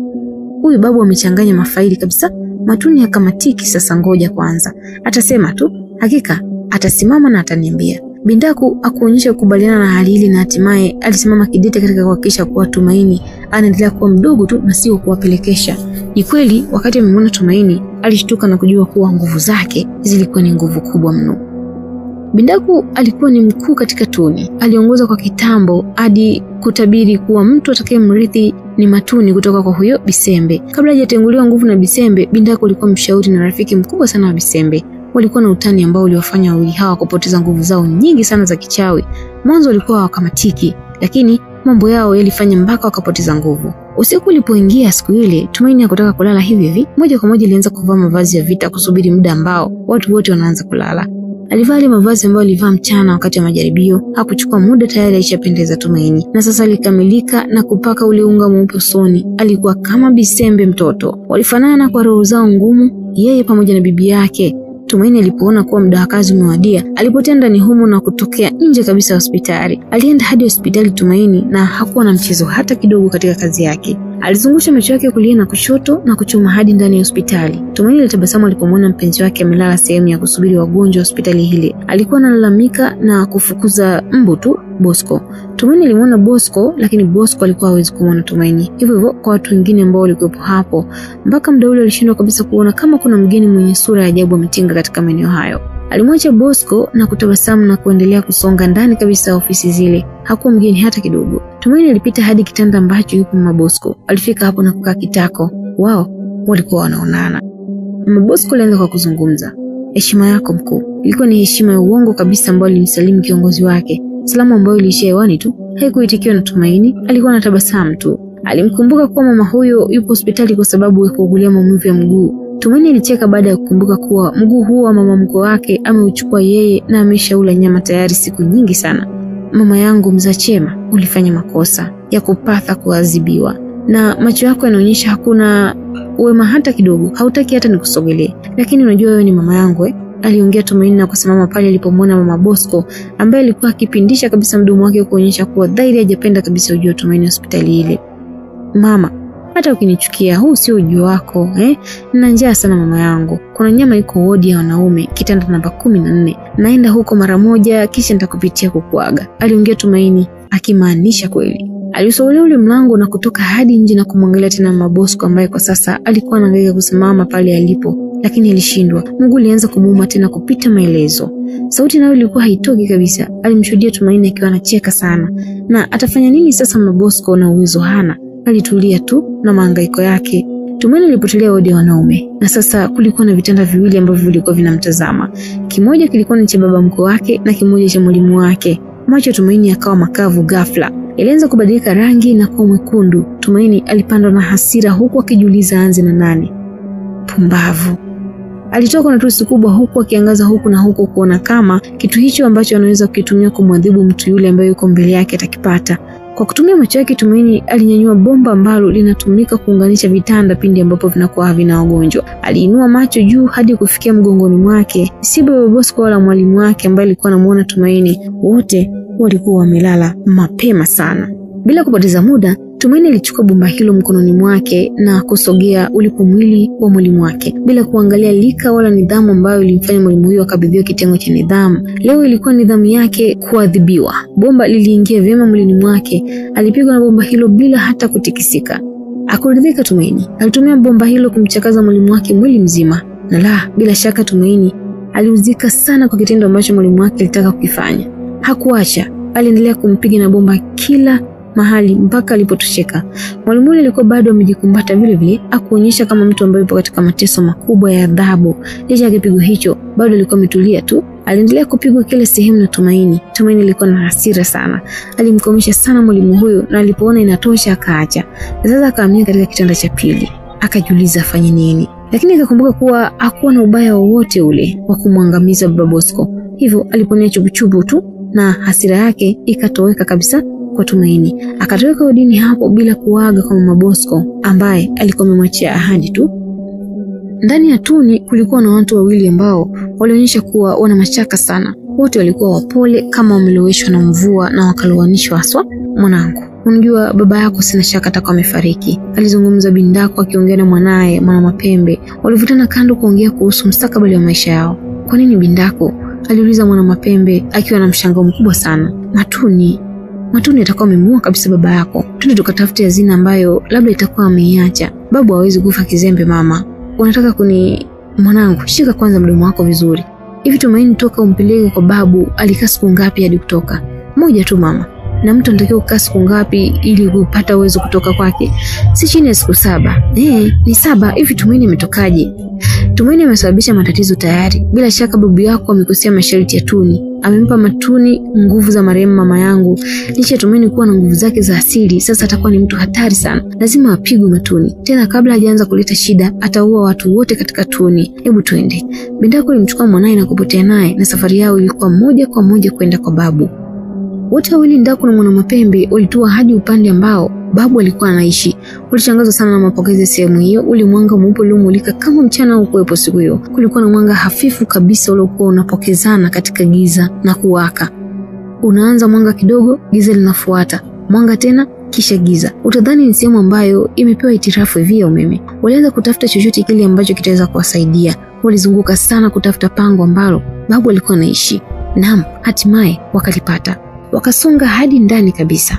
Speaker 1: Huyu babu amechanganya mafaili kabisa. Matuni akamatiki. Sasa ngoja kwanza, atasema tu, hakika atasimama na ataniambia. Bindaku akuonyesha kukubaliana na hali hili na hatimaye alisimama kidete katika kuhakikisha kuwa Tumaini anaendelea kuwa mdogo tu na sio kuwapelekesha. Ni kweli wakati amemwona Tumaini alishtuka na kujua kuwa nguvu zake zilikuwa ni nguvu kubwa mno. Bindaku alikuwa ni mkuu katika Tuni. Aliongoza kwa kitambo hadi kutabiri kuwa mtu atakayemrithi ni Matuni kutoka kwa huyo Bisembe. Kabla hajatenguliwa nguvu na Bisembe, Bindaku alikuwa mshauri na rafiki mkubwa sana wa Bisembe. Walikuwa na utani ambao uliwafanya wawili hawa kupoteza nguvu zao nyingi sana za kichawi. Mwanzo walikuwa wakamatiki, lakini mambo yao yalifanya mpaka wakapoteza nguvu. Usiku ulipoingia siku ile, Tumaini hakutaka kulala hivi. Moja kwa moja alianza kuvaa mavazi ya vita kusubiri muda ambao watu wote wanaanza kulala. Alivaa ile mavazi ambayo alivaa mchana wakati wa majaribio. Hakuchukua muda tayari alishapendeza Tumaini. Na sasa alikamilika na kupaka ule unga mweupe usoni. Alikuwa kama Bisembe mtoto. Walifanana kwa roho zao ngumu, yeye pamoja na bibi yake. Tumaini alipoona kuwa muda wa kazi umewadia, alipotea ndani humo na kutokea nje kabisa hospitali. Alienda hadi hospitali Tumaini na hakuwa na mchezo hata kidogo katika kazi yake. Alizungusha macho yake kulia na kushoto na kuchoma hadi ndani ya hospitali. Tumaini alitabasamu alipomwona mpenzi wake amelala sehemu ya kusubiri wagonjwa hospitali hile. Alikuwa analalamika na kufukuza mbu tu Bosco. Tumaini alimwona Bosco, lakini Bosco alikuwa hawezi kumwona Tumaini. Hivyo kwa watu wengine ambao walikuwa hapo, mpaka muda ule alishindwa kabisa kuona kama kuna mgeni mwenye sura ya ajabu ametinga katika maeneo hayo. Alimwacha Bosco na kutabasamu na kuendelea kusonga ndani kabisa ofisi zile. Hakuwa mgeni hata kidogo. Tumaini alipita hadi kitanda ambacho yupo Mama Bosco. Alifika hapo na kukaa kitako. Wao walikuwa wanaonana. Mama Bosco alianza kwa kuzungumza. Heshima yako mkuu. Ilikuwa ni heshima ya uongo kabisa ambayo alimsalimu kiongozi wake. Salamu ambayo ilishia hewani tu, haikuitikiwa na Tumaini. Alikuwa anatabasamu tu. Alimkumbuka kuwa mama huyo yupo hospitali kwa sababu ya kuugulia maumivu ya mguu. Tumaini alicheka baada ya kukumbuka kuwa mguu huo wa mama mkwe wake ameuchukua yeye na ameshaula nyama tayari siku nyingi sana. Mama yangu Mzachema, ulifanya makosa ya kupatha kuadhibiwa. Na macho yako yanaonyesha hakuna wema hata kidogo. Hautaki hata nikusogelee. Lakini unajua wewe ni mama yangu aliongea Tumaini na kusimama pale alipomwona Mama Bosco ambaye alikuwa akipindisha kabisa mdomo wake kuonyesha kuwa dhahiri hajapenda kabisa ujio wa Tumaini hospitali ile. Mama, hata ukinichukia huu sio ujio wako, Nina njaa sana mama yangu. Kuna nyama iko wodi ya wanaume, kitanda namba 14. Naenda huko mara moja kisha nitakupitia kukuaga. Aliongea Tumaini akimaanisha kweli. Aliusogelea ule mlango na kutoka hadi nje na kumwangalia tena Mama Bosco ambaye kwa sasa alikuwa anahangaika kusimama pale alipo, lakini alishindwa. Mguu alianza kumuuma tena kupita maelezo. Sauti nayo ilikuwa haitoki kabisa. Alimshuhudia Tumaini akiwa anacheka sana. Na atafanya nini sasa Mama Bosco na uwezo hana? Alitulia tu na mahangaiko yake. Tumaini alipotelea wodi ya wanaume. Na sasa kulikuwa na vitanda viwili ambavyo vilikuwa vinamtazama. Kimoja kilikuwa ni cha baba mkwe wake na kimoja cha mwalimu wake. Macho Tumaini yakawa makavu ghafla. Ilianza kubadilika rangi na kuwa mwekundu. Tumaini alipandwa na hasira huku akijiuliza anze na nani. Pumbavu. Alitoka na tusi kubwa huku akiangaza huku na huku kuona kama kitu hicho ambacho anaweza kukitumia kumwadhibu mtu yule ambaye yuko mbele yake atakipata. Kwa kutumia macho yake Tumaini alinyanyua bomba ambalo linatumika kuunganisha vitanda pindi ambapo vinakuwa havina wagonjwa. Aliinua macho juu hadi kufikia mgongoni mwake. Si Baba Bosco wala mwalimu wake ambaye alikuwa anamuona Tumaini. Wote walikuwa wamelala mapema sana. Bila kupoteza muda, Tumaini alichukua bomba hilo mkononi mwake na kusogea ulipo mwili wa mwalimu wake bila kuangalia lika wala nidhamu ambayo ilimfanya mwalimu huyo akabidhiwa kitengo cha nidhamu. Leo ilikuwa nidhamu yake kuadhibiwa. Bomba liliingia vyema mwilini mwake. Alipigwa na bomba hilo bila hata kutikisika. Hakuridhika Tumaini. Alitumia bomba hilo kumchakaza mwalimu wake mwili mzima. Na bila shaka Tumaini aliuzika sana kwa kitendo ambacho mwalimu wake alitaka kukifanya. Hakuacha. Aliendelea kumpiga na bomba kila mahali mpaka alipotosheka. Mwalimu yule alikuwa bado amejikumbata vile vile, akuonyesha kama mtu ambaye yupo katika mateso makubwa ya adhabu. Licha ya kipigo hicho, bado alikuwa ametulia tu. Aliendelea kupigwa kila sehemu na Tumaini. Tumaini alikuwa na hasira sana. Alimkomesha sana mwalimu huyo, na alipoona inatosha akaacha. Sasa akahamia katika kitanda cha pili. Akajiuliza afanye nini. Lakini akakumbuka kuwa hakuwa na ubaya wowote ule wa kumwangamiza Baba Bosco. Hivyo aliponea chubuchubu tu na hasira yake ikatoweka kabisa kwa Tumaini. Akatoweka udini hapo bila kuaga kwa Mama Bosco ambaye alikuwa amemwachia ahadi tu. Ndani ya tuni kulikuwa na watu wawili ambao walionyesha kuwa wana mashaka sana. Wote walikuwa wapole kama wameloweshwa na mvua na wakalowanishwa haswa. Mwanangu, unajua baba yako sina shaka atakuwa amefariki, alizungumza Bindako akiongea na mwanae Mwana Mapembe. Walivutana kando kuongea kuhusu mustakabali wa maisha yao. Kwa nini Bindako? Aliuliza Mwana Mapembe akiwa na mshangao mkubwa sana. Matuni atakuwa amemuua kabisa baba yako. Twende tukatafute hazina ambayo labda itakuwa ameiacha. Babu hawezi kufa kizembe mama. Unataka mwanangu, shika kwanza mdomo wako vizuri. Hivi Tumaini toka umpeleke kwa babu alikaa siku ngapi hadi kutoka? Moja tu mama. Na mtu anatakiwa kukaa siku ngapi ili kupata uwezo kutoka kwake? Si chini ya siku 7. Ni 7. Hivi Tumaini ametokaje? Tumaini amesababisha matatizo tayari. Bila shaka babu yako amekosea masharti ya Tuni. Amempa Matuni nguvu za marehemu mama yangu. Licha ya Tumaini kuwa na nguvu zake za asili, sasa atakuwa ni mtu hatari sana. Lazima apigwe Matuni. Tena kabla hajaanza kuleta shida, ataua watu wote katika Tuni. Hebu twende. Bindako alimchukua mwanae na kupotea naye, na safari yao ilikuwa moja kwa moja kwenda kwa babu. Wote wawili Ndaku na Mwana Mapembe walitua hadi upande ambao babu alikuwa anaishi. Walishangazwa sana na mapokezi ya sehemu hiyo. Ule mwanga mweupe uliomulika kama mchana ukuwepo siku hiyo. Kulikuwa na mwanga hafifu kabisa uliokuwa unapokezana katika giza na kuwaka. Unaanza mwanga kidogo, giza linafuata. Mwanga tena, kisha giza. Utadhani ni sehemu ambayo imepewa itirafu hivi ya umeme. Walianza kutafuta chochote kile ambacho kitaweza kuwasaidia. Walizunguka sana kutafuta pango ambalo babu alikuwa anaishi. Naam, hatimaye wakalipata. Wakasonga hadi ndani kabisa.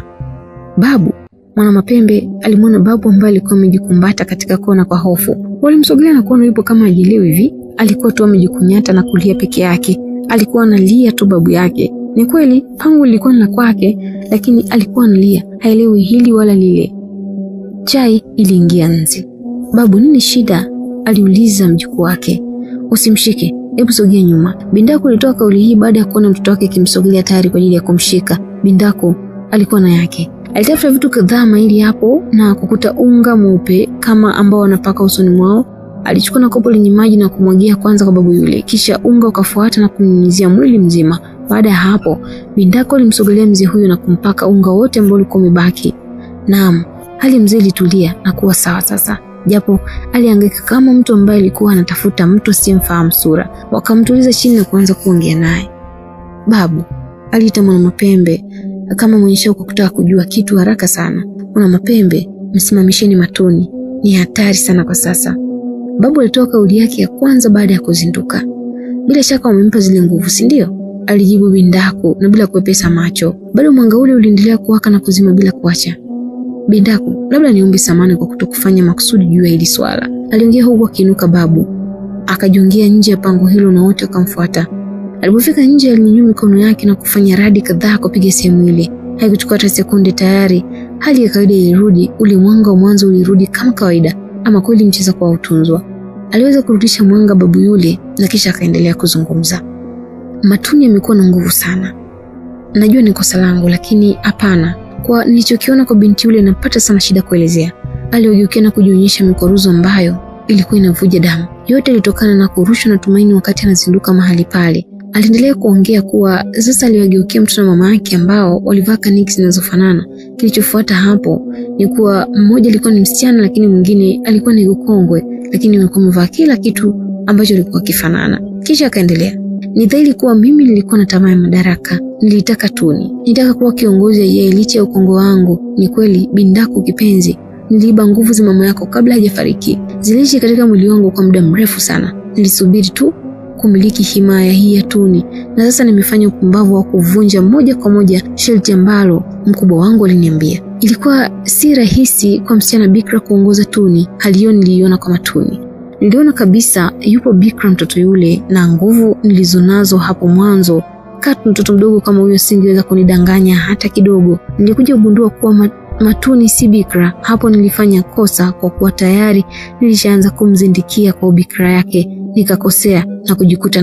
Speaker 1: Mwana Mapembe alimwona babu ambaye alikuwa amejikumbata katika kona kwa hofu. Walimsogelea na kuona yupo kama ajielewi hivi. Alikuwa tu amejikunyata na kulia peke yake. Alikuwa analia tu babu yake. Ni kweli pango lilikuwa ni la kwake, lakini alikuwa analia, haelewi hili wala lile. Chai iliingia nzi. Babu, nini shida? Aliuliza mjukuu wake. Usimshike, hebu sogea nyuma. Bindako alitoa kauli hii baada ya kuona mtoto wake kimsogelea tayari kwa ajili ya kumshika. Bindako alikuwa na yake. Alitafuta vitu kadhaa mahali hapo na kukuta unga mweupe kama ambao wanapaka usoni mwao. Alichukua na kopo lenye maji na kumwagia kwanza kwa babu yule, kisha unga ukafuata na kunyunyizia mwili mzima. Baada ya hapo, Bindako alimsogelea mzee huyo na kumpaka unga wote ambao ulikuwa umebaki. Naam, hali mzee ilitulia na kuwa sawa sasa. Japo alihangaika kama mtu ambaye alikuwa anatafuta mtu asiyemfahamu sura. Wakamtuliza chini na kuanza kuongea naye. Babu aliita Mwana Mapembe kama mwenye shauku kutaka kujua kitu haraka sana. Mwana Mapembe, msimamisheni Matuni, ni hatari sana kwa sasa. Babu alitoa kauli yake ya kwanza baada ya kuzinduka. Bila shaka umempa zile nguvu, si ndio? Alijibu Bindako na bila kuepesa macho. Bado mwanga ule uliendelea kuwaka na kuzima bila kuacha. Bindako, labda niombe samahani kwa kutokufanya makusudi juu ya hili swala. Aliongea huku akiinuka babu. Akajiongea nje ya pango hilo na wote wakamfuata. Alipofika nje alinyanyua mikono yake na kufanya radi kadhaa kupiga sehemu ile. Haikuchukua hata sekunde tayari hali ya kawaida ilirudi. Ule mwanga wa mwanzo ulirudi kama kawaida. Ama kweli mchezo kwa utunzwa. Aliweza kurudisha mwanga babu yule na kisha akaendelea kuzungumza. Matuni amekuwa na nguvu sana. Najua ni kosa langu, lakini hapana. Kwa nilichokiona kwa binti yule napata sana shida kuelezea. Aliogeukia na kujionyesha mikoruzo ambayo ilikuwa inavuja damu. Yote ilitokana na kurushwa na Tumaini wakati anazinduka mahali pale. Aliendelea kuongea kuwa sasa aliwageukia mtoto na mama yake ambao walivaa kaniki zinazofanana. Kilichofuata hapo ni kuwa mmoja alikuwa ni msichana lakini mwingine alikuwa ni ukongwe, lakini walikuwa wamevaa kila kitu ambacho kilikuwa kifanana. Kisha akaendelea. Ni dhahiri kuwa mimi nilikuwa na tamaa ya madaraka. Nilitaka Tuni. Nilitaka kuwa kiongozi yeye licha ya ukongo wangu. Ni kweli Bindako kipenzi, niliiba nguvu za mama yako kabla hajafariki. Ziliishi katika mwili wangu kwa muda mrefu sana. Nilisubiri tu kumiliki himaya hii ya Tuni, na sasa nimefanya upumbavu wa kuvunja moja kwa moja sharti ambalo mkubwa wangu aliniambia. Ilikuwa si rahisi kwa msichana bikra kuongoza Tuni. Hali hiyo niliiona kwa Matuni. Niliona kabisa yupo bikra mtoto yule, na nguvu nilizonazo hapo mwanzo Katu, mtoto mdogo kama huyo singeweza kunidanganya hata kidogo. Nilikuja kugundua kuwa Matuni si bikra. Hapo nilifanya kosa kwa kuwa tayari nilishaanza kumzindikia kwa ubikra yake. Nikakosea na kujikuta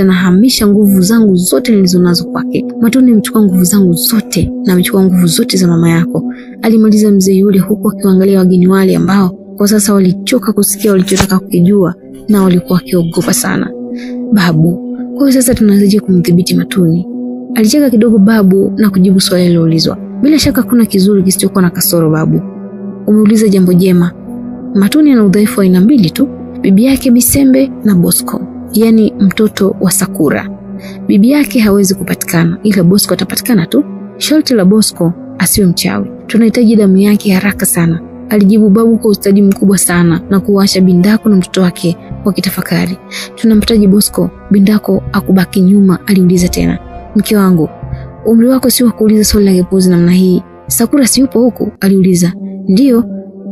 Speaker 1: na hamisha nguvu zangu zote nilizonazo kwake. Matuni amechukua nguvu zangu zote na amechukua nguvu zote za mama yako, alimaliza mzee yule, huku akiangalia wageni wale ambao kwa sasa walichoka kusikia walichotaka kukijua na walikuwa wakiogopa sana. Babu, kwa hiyo sasa tunaanzaje kumdhibiti Matuni? Alicheka kidogo babu na kujibu swali liloulizwa. Bila shaka kuna kizuri kisichokuwa na kasoro babu. Umeuliza jambo jema. Matuni ana udhaifu wa aina mbili tu, bibi yake Bisembe na Bosco, yani mtoto wa Sakura. Bibi yake hawezi kupatikana, ila Bosco atapatikana tu. Sharti la Bosco asiwe mchawi. Tunahitaji damu yake haraka sana, alijibu babu kwa ustadi mkubwa sana na kuwasha Bindako na mtoto wake wakitafakari. Tunampataji Bosco? Bindako akubaki nyuma, aliuliza tena. Mke wangu, umri wako si wa kuuliza swali la kipuzi namna hii. Sakura si yupo huku? Aliuliza. Ndio,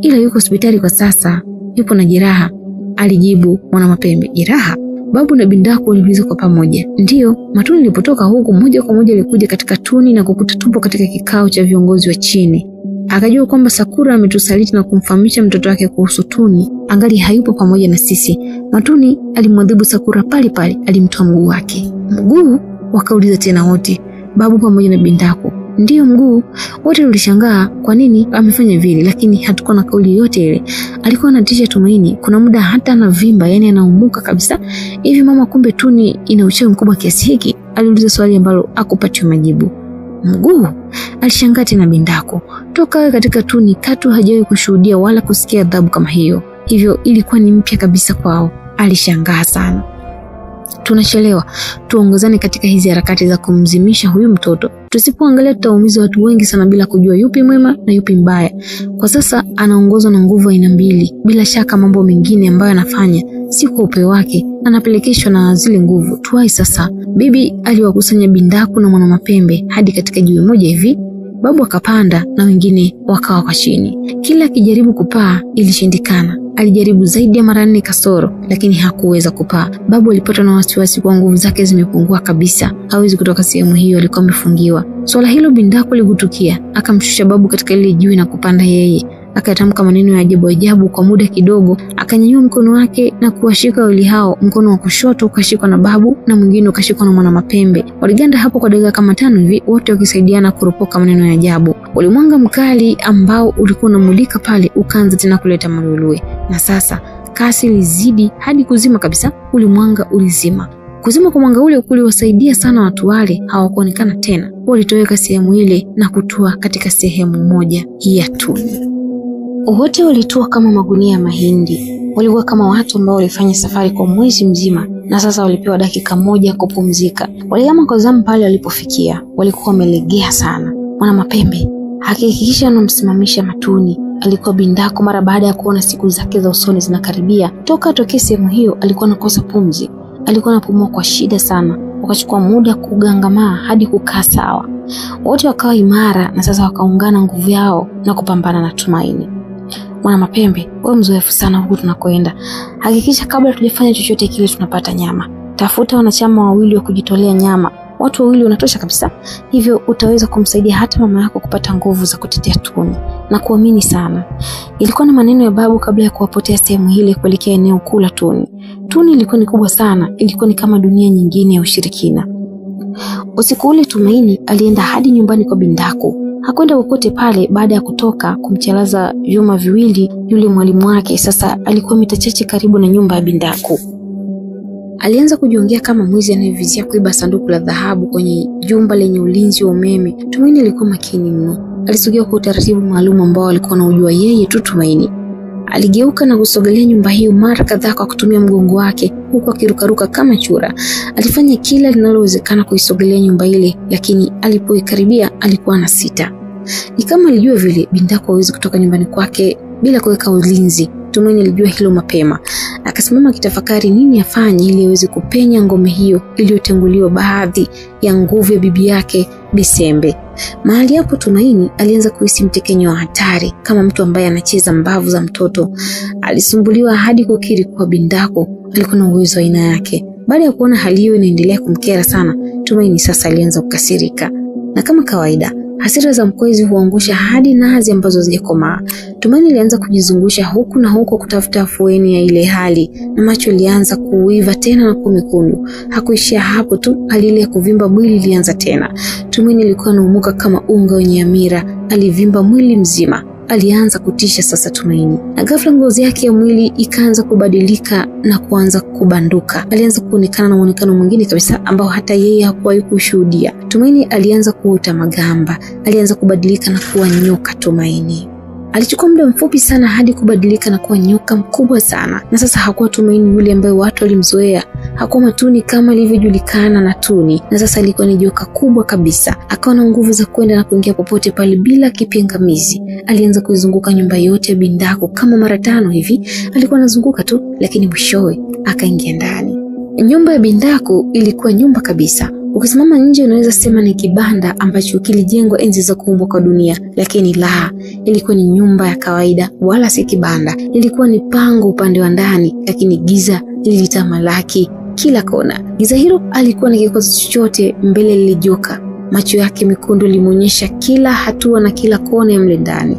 Speaker 1: ila yuko hospitali kwa sasa, yupo na jeraha, alijibu Mwana Mapembe. Jeraha? Babu na Bindako waliuliza kwa pamoja. Ndio, Matuni ilipotoka huku moja kwa moja alikuja katika tuni na kukuta tupo katika kikao cha viongozi wa chini. Akajua kwamba Sakura ametusaliti na kumfahamisha mtoto wake kuhusu tuni, angali hayupo pamoja na sisi. Matuni alimwadhibu Sakura pale pale, alimtoa mguu wake. Mguu? Wakauliza tena wote, babu pamoja na Bindako. Ndio, mguu. Wote tulishangaa kwa nini amefanya vile, lakini hatukuwa na kauli yote ile. Alikuwa anatisha Tumaini, kuna muda hata anavimba, yani anaumuka kabisa. Hivi mama, kumbe tuni ina uchawi mkubwa kiasi hiki? Aliuliza swali ambalo hakupatiwa majibu. Mguu? Alishangaa tena Bindako. Toka wewe katika tuni Katu hajawahi kushuhudia wala kusikia adhabu kama hiyo, hivyo ilikuwa ni mpya kabisa kwao. Alishangaa sana. Tunachelewa, tuongozane katika hizi harakati za kumzimisha huyu mtoto. Tusipoangalia tutaumiza watu wengi sana bila kujua yupi mwema na yupi mbaya. Kwa sasa anaongozwa na nguvu aina mbili. Bila shaka mambo mengine ambayo anafanya si kwa upeo wake, anapelekeshwa na zile nguvu. Tuwai sasa. Bibi aliwakusanya Bindako na Mwana Mapembe hadi katika jiwe moja hivi. Babu akapanda na wengine wakawa kwa chini. Kila akijaribu kupaa ilishindikana. Alijaribu zaidi ya mara 4 kasoro, lakini hakuweza kupaa. Babu alipata na wasiwasi kwa nguvu zake zimepungua kabisa. Hawezi kutoka sehemu hiyo alikuwa amefungiwa. Swala hilo Bindako ligutukia, akamshusha babu katika ile jiwe na kupanda yeye. Akatamka maneno ya ajabu kwa muda kidogo, akanyanyua mkono wake na kuwashika wawili hao. Mkono wa kushoto ukashikwa na babu na mwingine ukashikwa na Mwana Mapembe. Waliganda hapo kwa dakika kama 5 hivi, wote wakisaidiana kuropoka maneno ya ajabu. Ulimwanga mkali ambao ulikuwa unamulika pale ukaanza tena kuleta malulue. Na sasa kasi ilizidi hadi kuzima kabisa. Ulimwanga ulizima. Kuzima kwa mwanga ule kuliwasaidia sana watu wale, hawakuonekana tena. Walitoweka sehemu ile na kutua katika sehemu moja ya tuni. Wote walitua kama magunia ya mahindi. Walikuwa kama watu ambao walifanya safari kwa mwezi mzima na sasa walipewa dakika moja kupumzika. Waliama kwa zamu pale walipofikia. Walikuwa wamelegea sana. Mwana Mapembe hakikisha anamsimamisha Matuni. Alikuwa Bindako mara baada ya kuona siku zake za usoni zinakaribia. Toka atokee sehemu hiyo alikuwa anakosa pumzi. Alikuwa anapumua kwa shida sana. Wakachukua muda kugangamaa hadi kukaa sawa. Wote wakawa imara na sasa wakaungana nguvu yao na kupambana na Tumaini. Mwana Mapembe, wewe mzoefu sana huku tunakoenda. Hakikisha kabla tulifanya chochote kile tunapata nyama. Tafuta wanachama wawili wa kujitolea nyama. Watu wawili wanatosha kabisa. Hivyo utaweza kumsaidia hata mama yako kupata nguvu za kutetea tuni na kuamini sana. Ilikuwa na maneno ya babu kabla ya kuwapotea sehemu ile kuelekea eneo kuu la tuni. Tuni ilikuwa ni kubwa sana, ilikuwa ni kama dunia nyingine ya ushirikina. Usiku ule Tumaini alienda hadi nyumbani kwa Bindako. Hakwenda kokote pale baada ya kutoka kumchalaza vyuma viwili yule mwalimu wake. Sasa alikuwa mita chache karibu na nyumba ya Bindako. Alianza kujiongea kama mwizi anayevizia kuiba sanduku la dhahabu kwenye jumba lenye ulinzi wa umeme. Tumaini alikuwa makini mno. Alisogea kwa utaratibu maalum ambao alikuwa anajua yeye tu Tumaini. Aligeuka na kusogelea nyumba hiyo mara kadhaa kwa kutumia mgongo wake huku akirukaruka kama chura. Alifanya kila linalowezekana kuisogelea nyumba ile, lakini alipoikaribia alikuwa na sita. Ni kama alijua vile Bindako hawezi kutoka nyumbani kwake bila kuweka ulinzi. Tumaini alijua hilo mapema. Akasimama kitafakari nini afanye ili aweze kupenya ngome hiyo iliyotenguliwa baadhi ya nguvu ya bibi yake Bisembe. Mahali hapo Tumaini alianza kuhisi mtekenyo wa hatari kama mtu ambaye anacheza mbavu za mtoto. Alisumbuliwa hadi kukiri kwa Bindako alikuwa na uwezo wa aina yake. Baada ya kuona hali hiyo inaendelea kumkera sana, Tumaini sasa alianza kukasirika. Na kama kawaida, hasira za mkwezi huangusha hadi nazi ambazo hazijakomaa. Tumaini alianza kujizungusha huku na huko kutafuta afueni ya ile hali, na macho alianza kuiva tena na kuwa mekundu. Hakuishia hapo tu, hali ile ya kuvimba mwili ilianza tena. Tumaini alikuwa anaumuka kama unga wenye hamira, alivimba mwili mzima. Alianza kutisha sasa Tumaini. Na ghafla ngozi yake ya mwili ikaanza kubadilika na kuanza kubanduka. Alianza kuonekana na muonekano mwingine kabisa ambao hata yeye hakuwahi kushuhudia. Tumaini alianza kuota magamba. Alianza kubadilika na kuwa nyoka Tumaini. Alichukua muda mfupi sana hadi kubadilika na kuwa nyoka mkubwa sana. Na sasa hakuwa Tumaini yule ambaye watu walimzoea. Hakuwa Matuni kama alivyojulikana na Tuni. Na sasa alikuwa ni joka kubwa kabisa. Akawa na nguvu za kwenda na kuingia popote pale bila kipingamizi. Alianza kuzunguka nyumba yote ya Bindako kama mara 5 hivi. Alikuwa anazunguka tu, lakini mwishowe akaingia ndani. Nyumba ya Bindako ilikuwa nyumba kabisa. Ukisimama nje unaweza sema ni kibanda ambacho kilijengwa enzi za kuumbwa kwa dunia, lakini la, ilikuwa ni nyumba ya kawaida wala si kibanda. Ilikuwa ni pango upande wa ndani, lakini giza lilitamalaki kila kona. Giza hilo alikuwa na kikosi chochote mbele lilijoka. Macho yake mekundu limuonyesha kila hatua na kila kona ya mle ndani.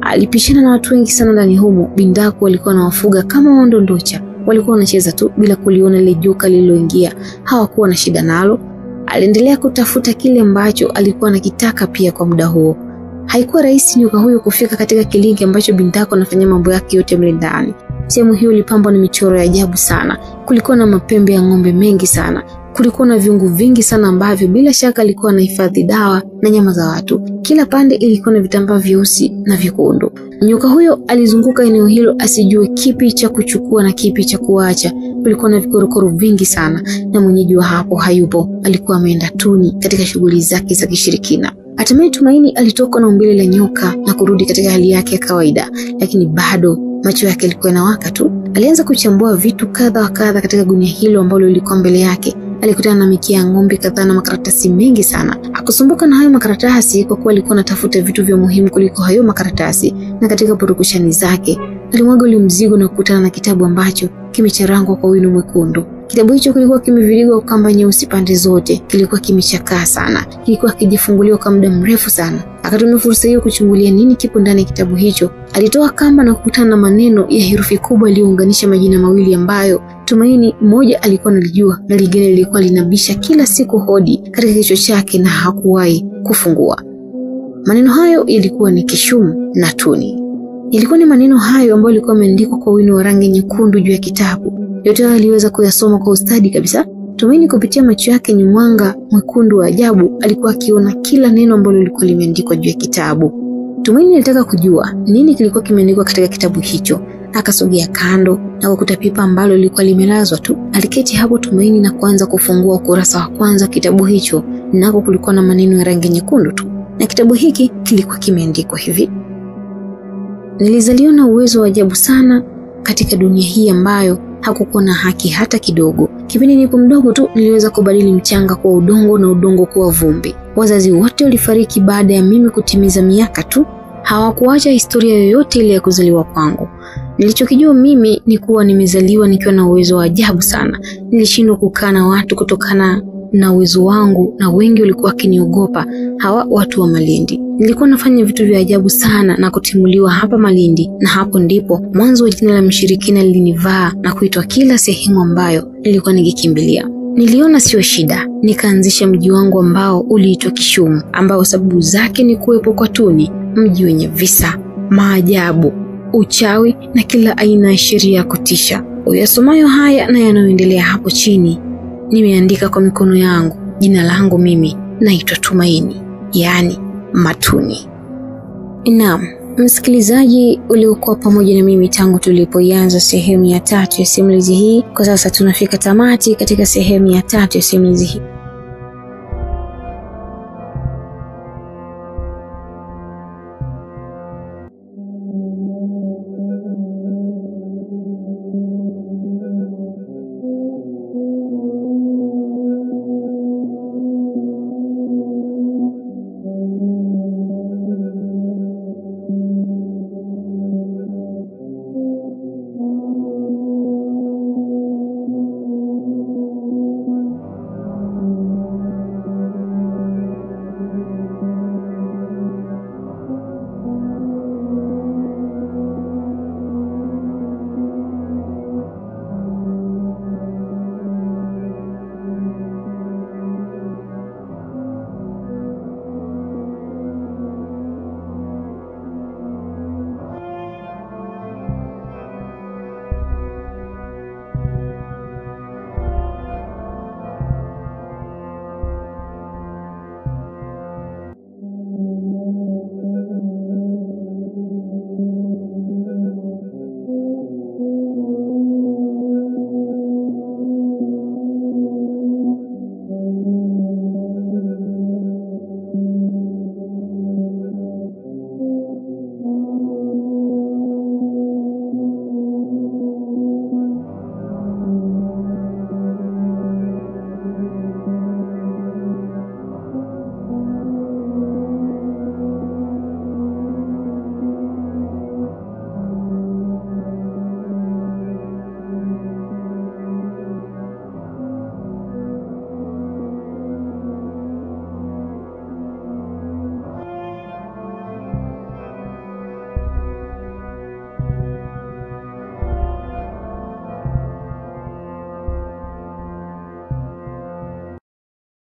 Speaker 1: Alipishana na watu wengi sana ndani humo. Bindako walikuwa na wafuga kama wandondocha. Walikuwa wanacheza tu bila kuliona lile joka lililoingia. Hawakuwa na shida nalo. Aliendelea kutafuta kile ambacho alikuwa anakitaka pia kwa muda huo. Haikuwa rahisi nyoka huyo kufika katika kilingi ambacho Bindako anafanya mambo yake yote mle ndani. Sehemu hiyo ilipambwa na michoro ya ajabu sana. Kulikuwa na mapembe ya ng'ombe mengi sana. Kulikuwa na viungu vingi sana ambavyo bila shaka alikuwa anahifadhi dawa na nyama za watu. Kila pande ilikuwa na vitambaa vyeusi na vyekundu. Nyoka huyo alizunguka eneo hilo asijue kipi cha kuchukua na kipi cha kuacha. Kulikuwa na vikorokoro vingi sana, na mwenyeji wa hapo hayupo. Alikuwa ameenda Tuni katika shughuli zake za kishirikina. Hatimaye Tumaini alitoka na umbile la nyoka na kurudi katika hali yake ya kawaida, lakini bado macho yake yalikuwa yanawaka tu. Alianza kuchambua vitu kadha wa kadha katika gunia hilo ambalo lilikuwa mbele yake. Alikutana na mikia ya ng'ombe kadhaa na makaratasi mengi sana. Hakusumbuka na hayo makaratasi kwa kuwa alikuwa anatafuta vitu vya muhimu kuliko hayo makaratasi. Na katika purukushani zake, alimwaga ule mzigo na kukutana na kitabu ambacho kimecharangwa kwa wino mwekundu. Kitabu hicho kilikuwa kimevirigwa kamba nyeusi pande zote. Kilikuwa kimechakaa sana. Kilikuwa kijifunguliwa kwa muda mrefu sana. Akatumia fursa hiyo kuchungulia nini kipo ndani ya kitabu hicho. Alitoa kamba na kukutana na maneno ya herufi kubwa iliyounganisha majina mawili ambayo Tumaini moja alikuwa analijua na lingine lilikuwa linabisha kila siku hodi katika kichwa chake na hakuwahi kufungua. Maneno hayo yalikuwa ni Kishumu na Tuni. Ilikuwa ni maneno hayo ambayo yalikuwa yameandikwa kwa wino wa rangi nyekundu juu ya kitabu. Yote aliweza kuyasoma kwa ustadi kabisa. Tumaini kupitia macho yake ni mwanga mwekundu wa ajabu alikuwa akiona kila neno ambalo lilikuwa limeandikwa juu ya kitabu. Tumaini alitaka kujua nini kilikuwa kimeandikwa katika kitabu hicho. Akasogea kando na kukuta pipa ambalo lilikuwa limelazwa tu. Aliketi hapo Tumaini na kuanza kufungua ukurasa wa kwanza kitabu hicho, nako kulikuwa na maneno ya rangi nyekundu tu. Na kitabu hiki kilikuwa kimeandikwa hivi: nilizaliwa na uwezo wa ajabu sana katika dunia hii ambayo hakukuwa na haki hata kidogo. Kipindi nipo mdogo tu niliweza kubadili mchanga kuwa udongo na udongo kuwa vumbi. Wazazi wote walifariki baada ya mimi kutimiza miaka tu. Hawakuacha historia yoyote ile ya kuzaliwa kwangu. Nilichokijua mimi ni kuwa nimezaliwa nikiwa na uwezo wa ajabu sana. Nilishindwa kukaa na watu kutokana na uwezo wangu, na wengi walikuwa wakiniogopa, hawa watu wa Malindi. Nilikuwa nafanya vitu vya ajabu sana na kutimuliwa hapa Malindi, na hapo ndipo mwanzo wa jina la mshirikina lilinivaa na kuitwa kila sehemu ambayo nilikuwa nikikimbilia. Niliona sio shida, nikaanzisha mji wangu ambao uliitwa Kishumu, ambao sababu zake ni kuwepo kwa Tuni, mji wenye visa, maajabu, uchawi na kila aina ya sheria ya kutisha. Uyasomayo haya na yanayoendelea hapo chini nimeandika kwa mikono yangu. Jina langu mimi naitwa Tumaini, yani Matuni. Naam, msikilizaji uliokuwa pamoja na mimi tangu tulipoanza sehemu ya 3 ya simulizi hii. Kwa sasa tunafika tamati katika sehemu ya 3 ya simulizi hii.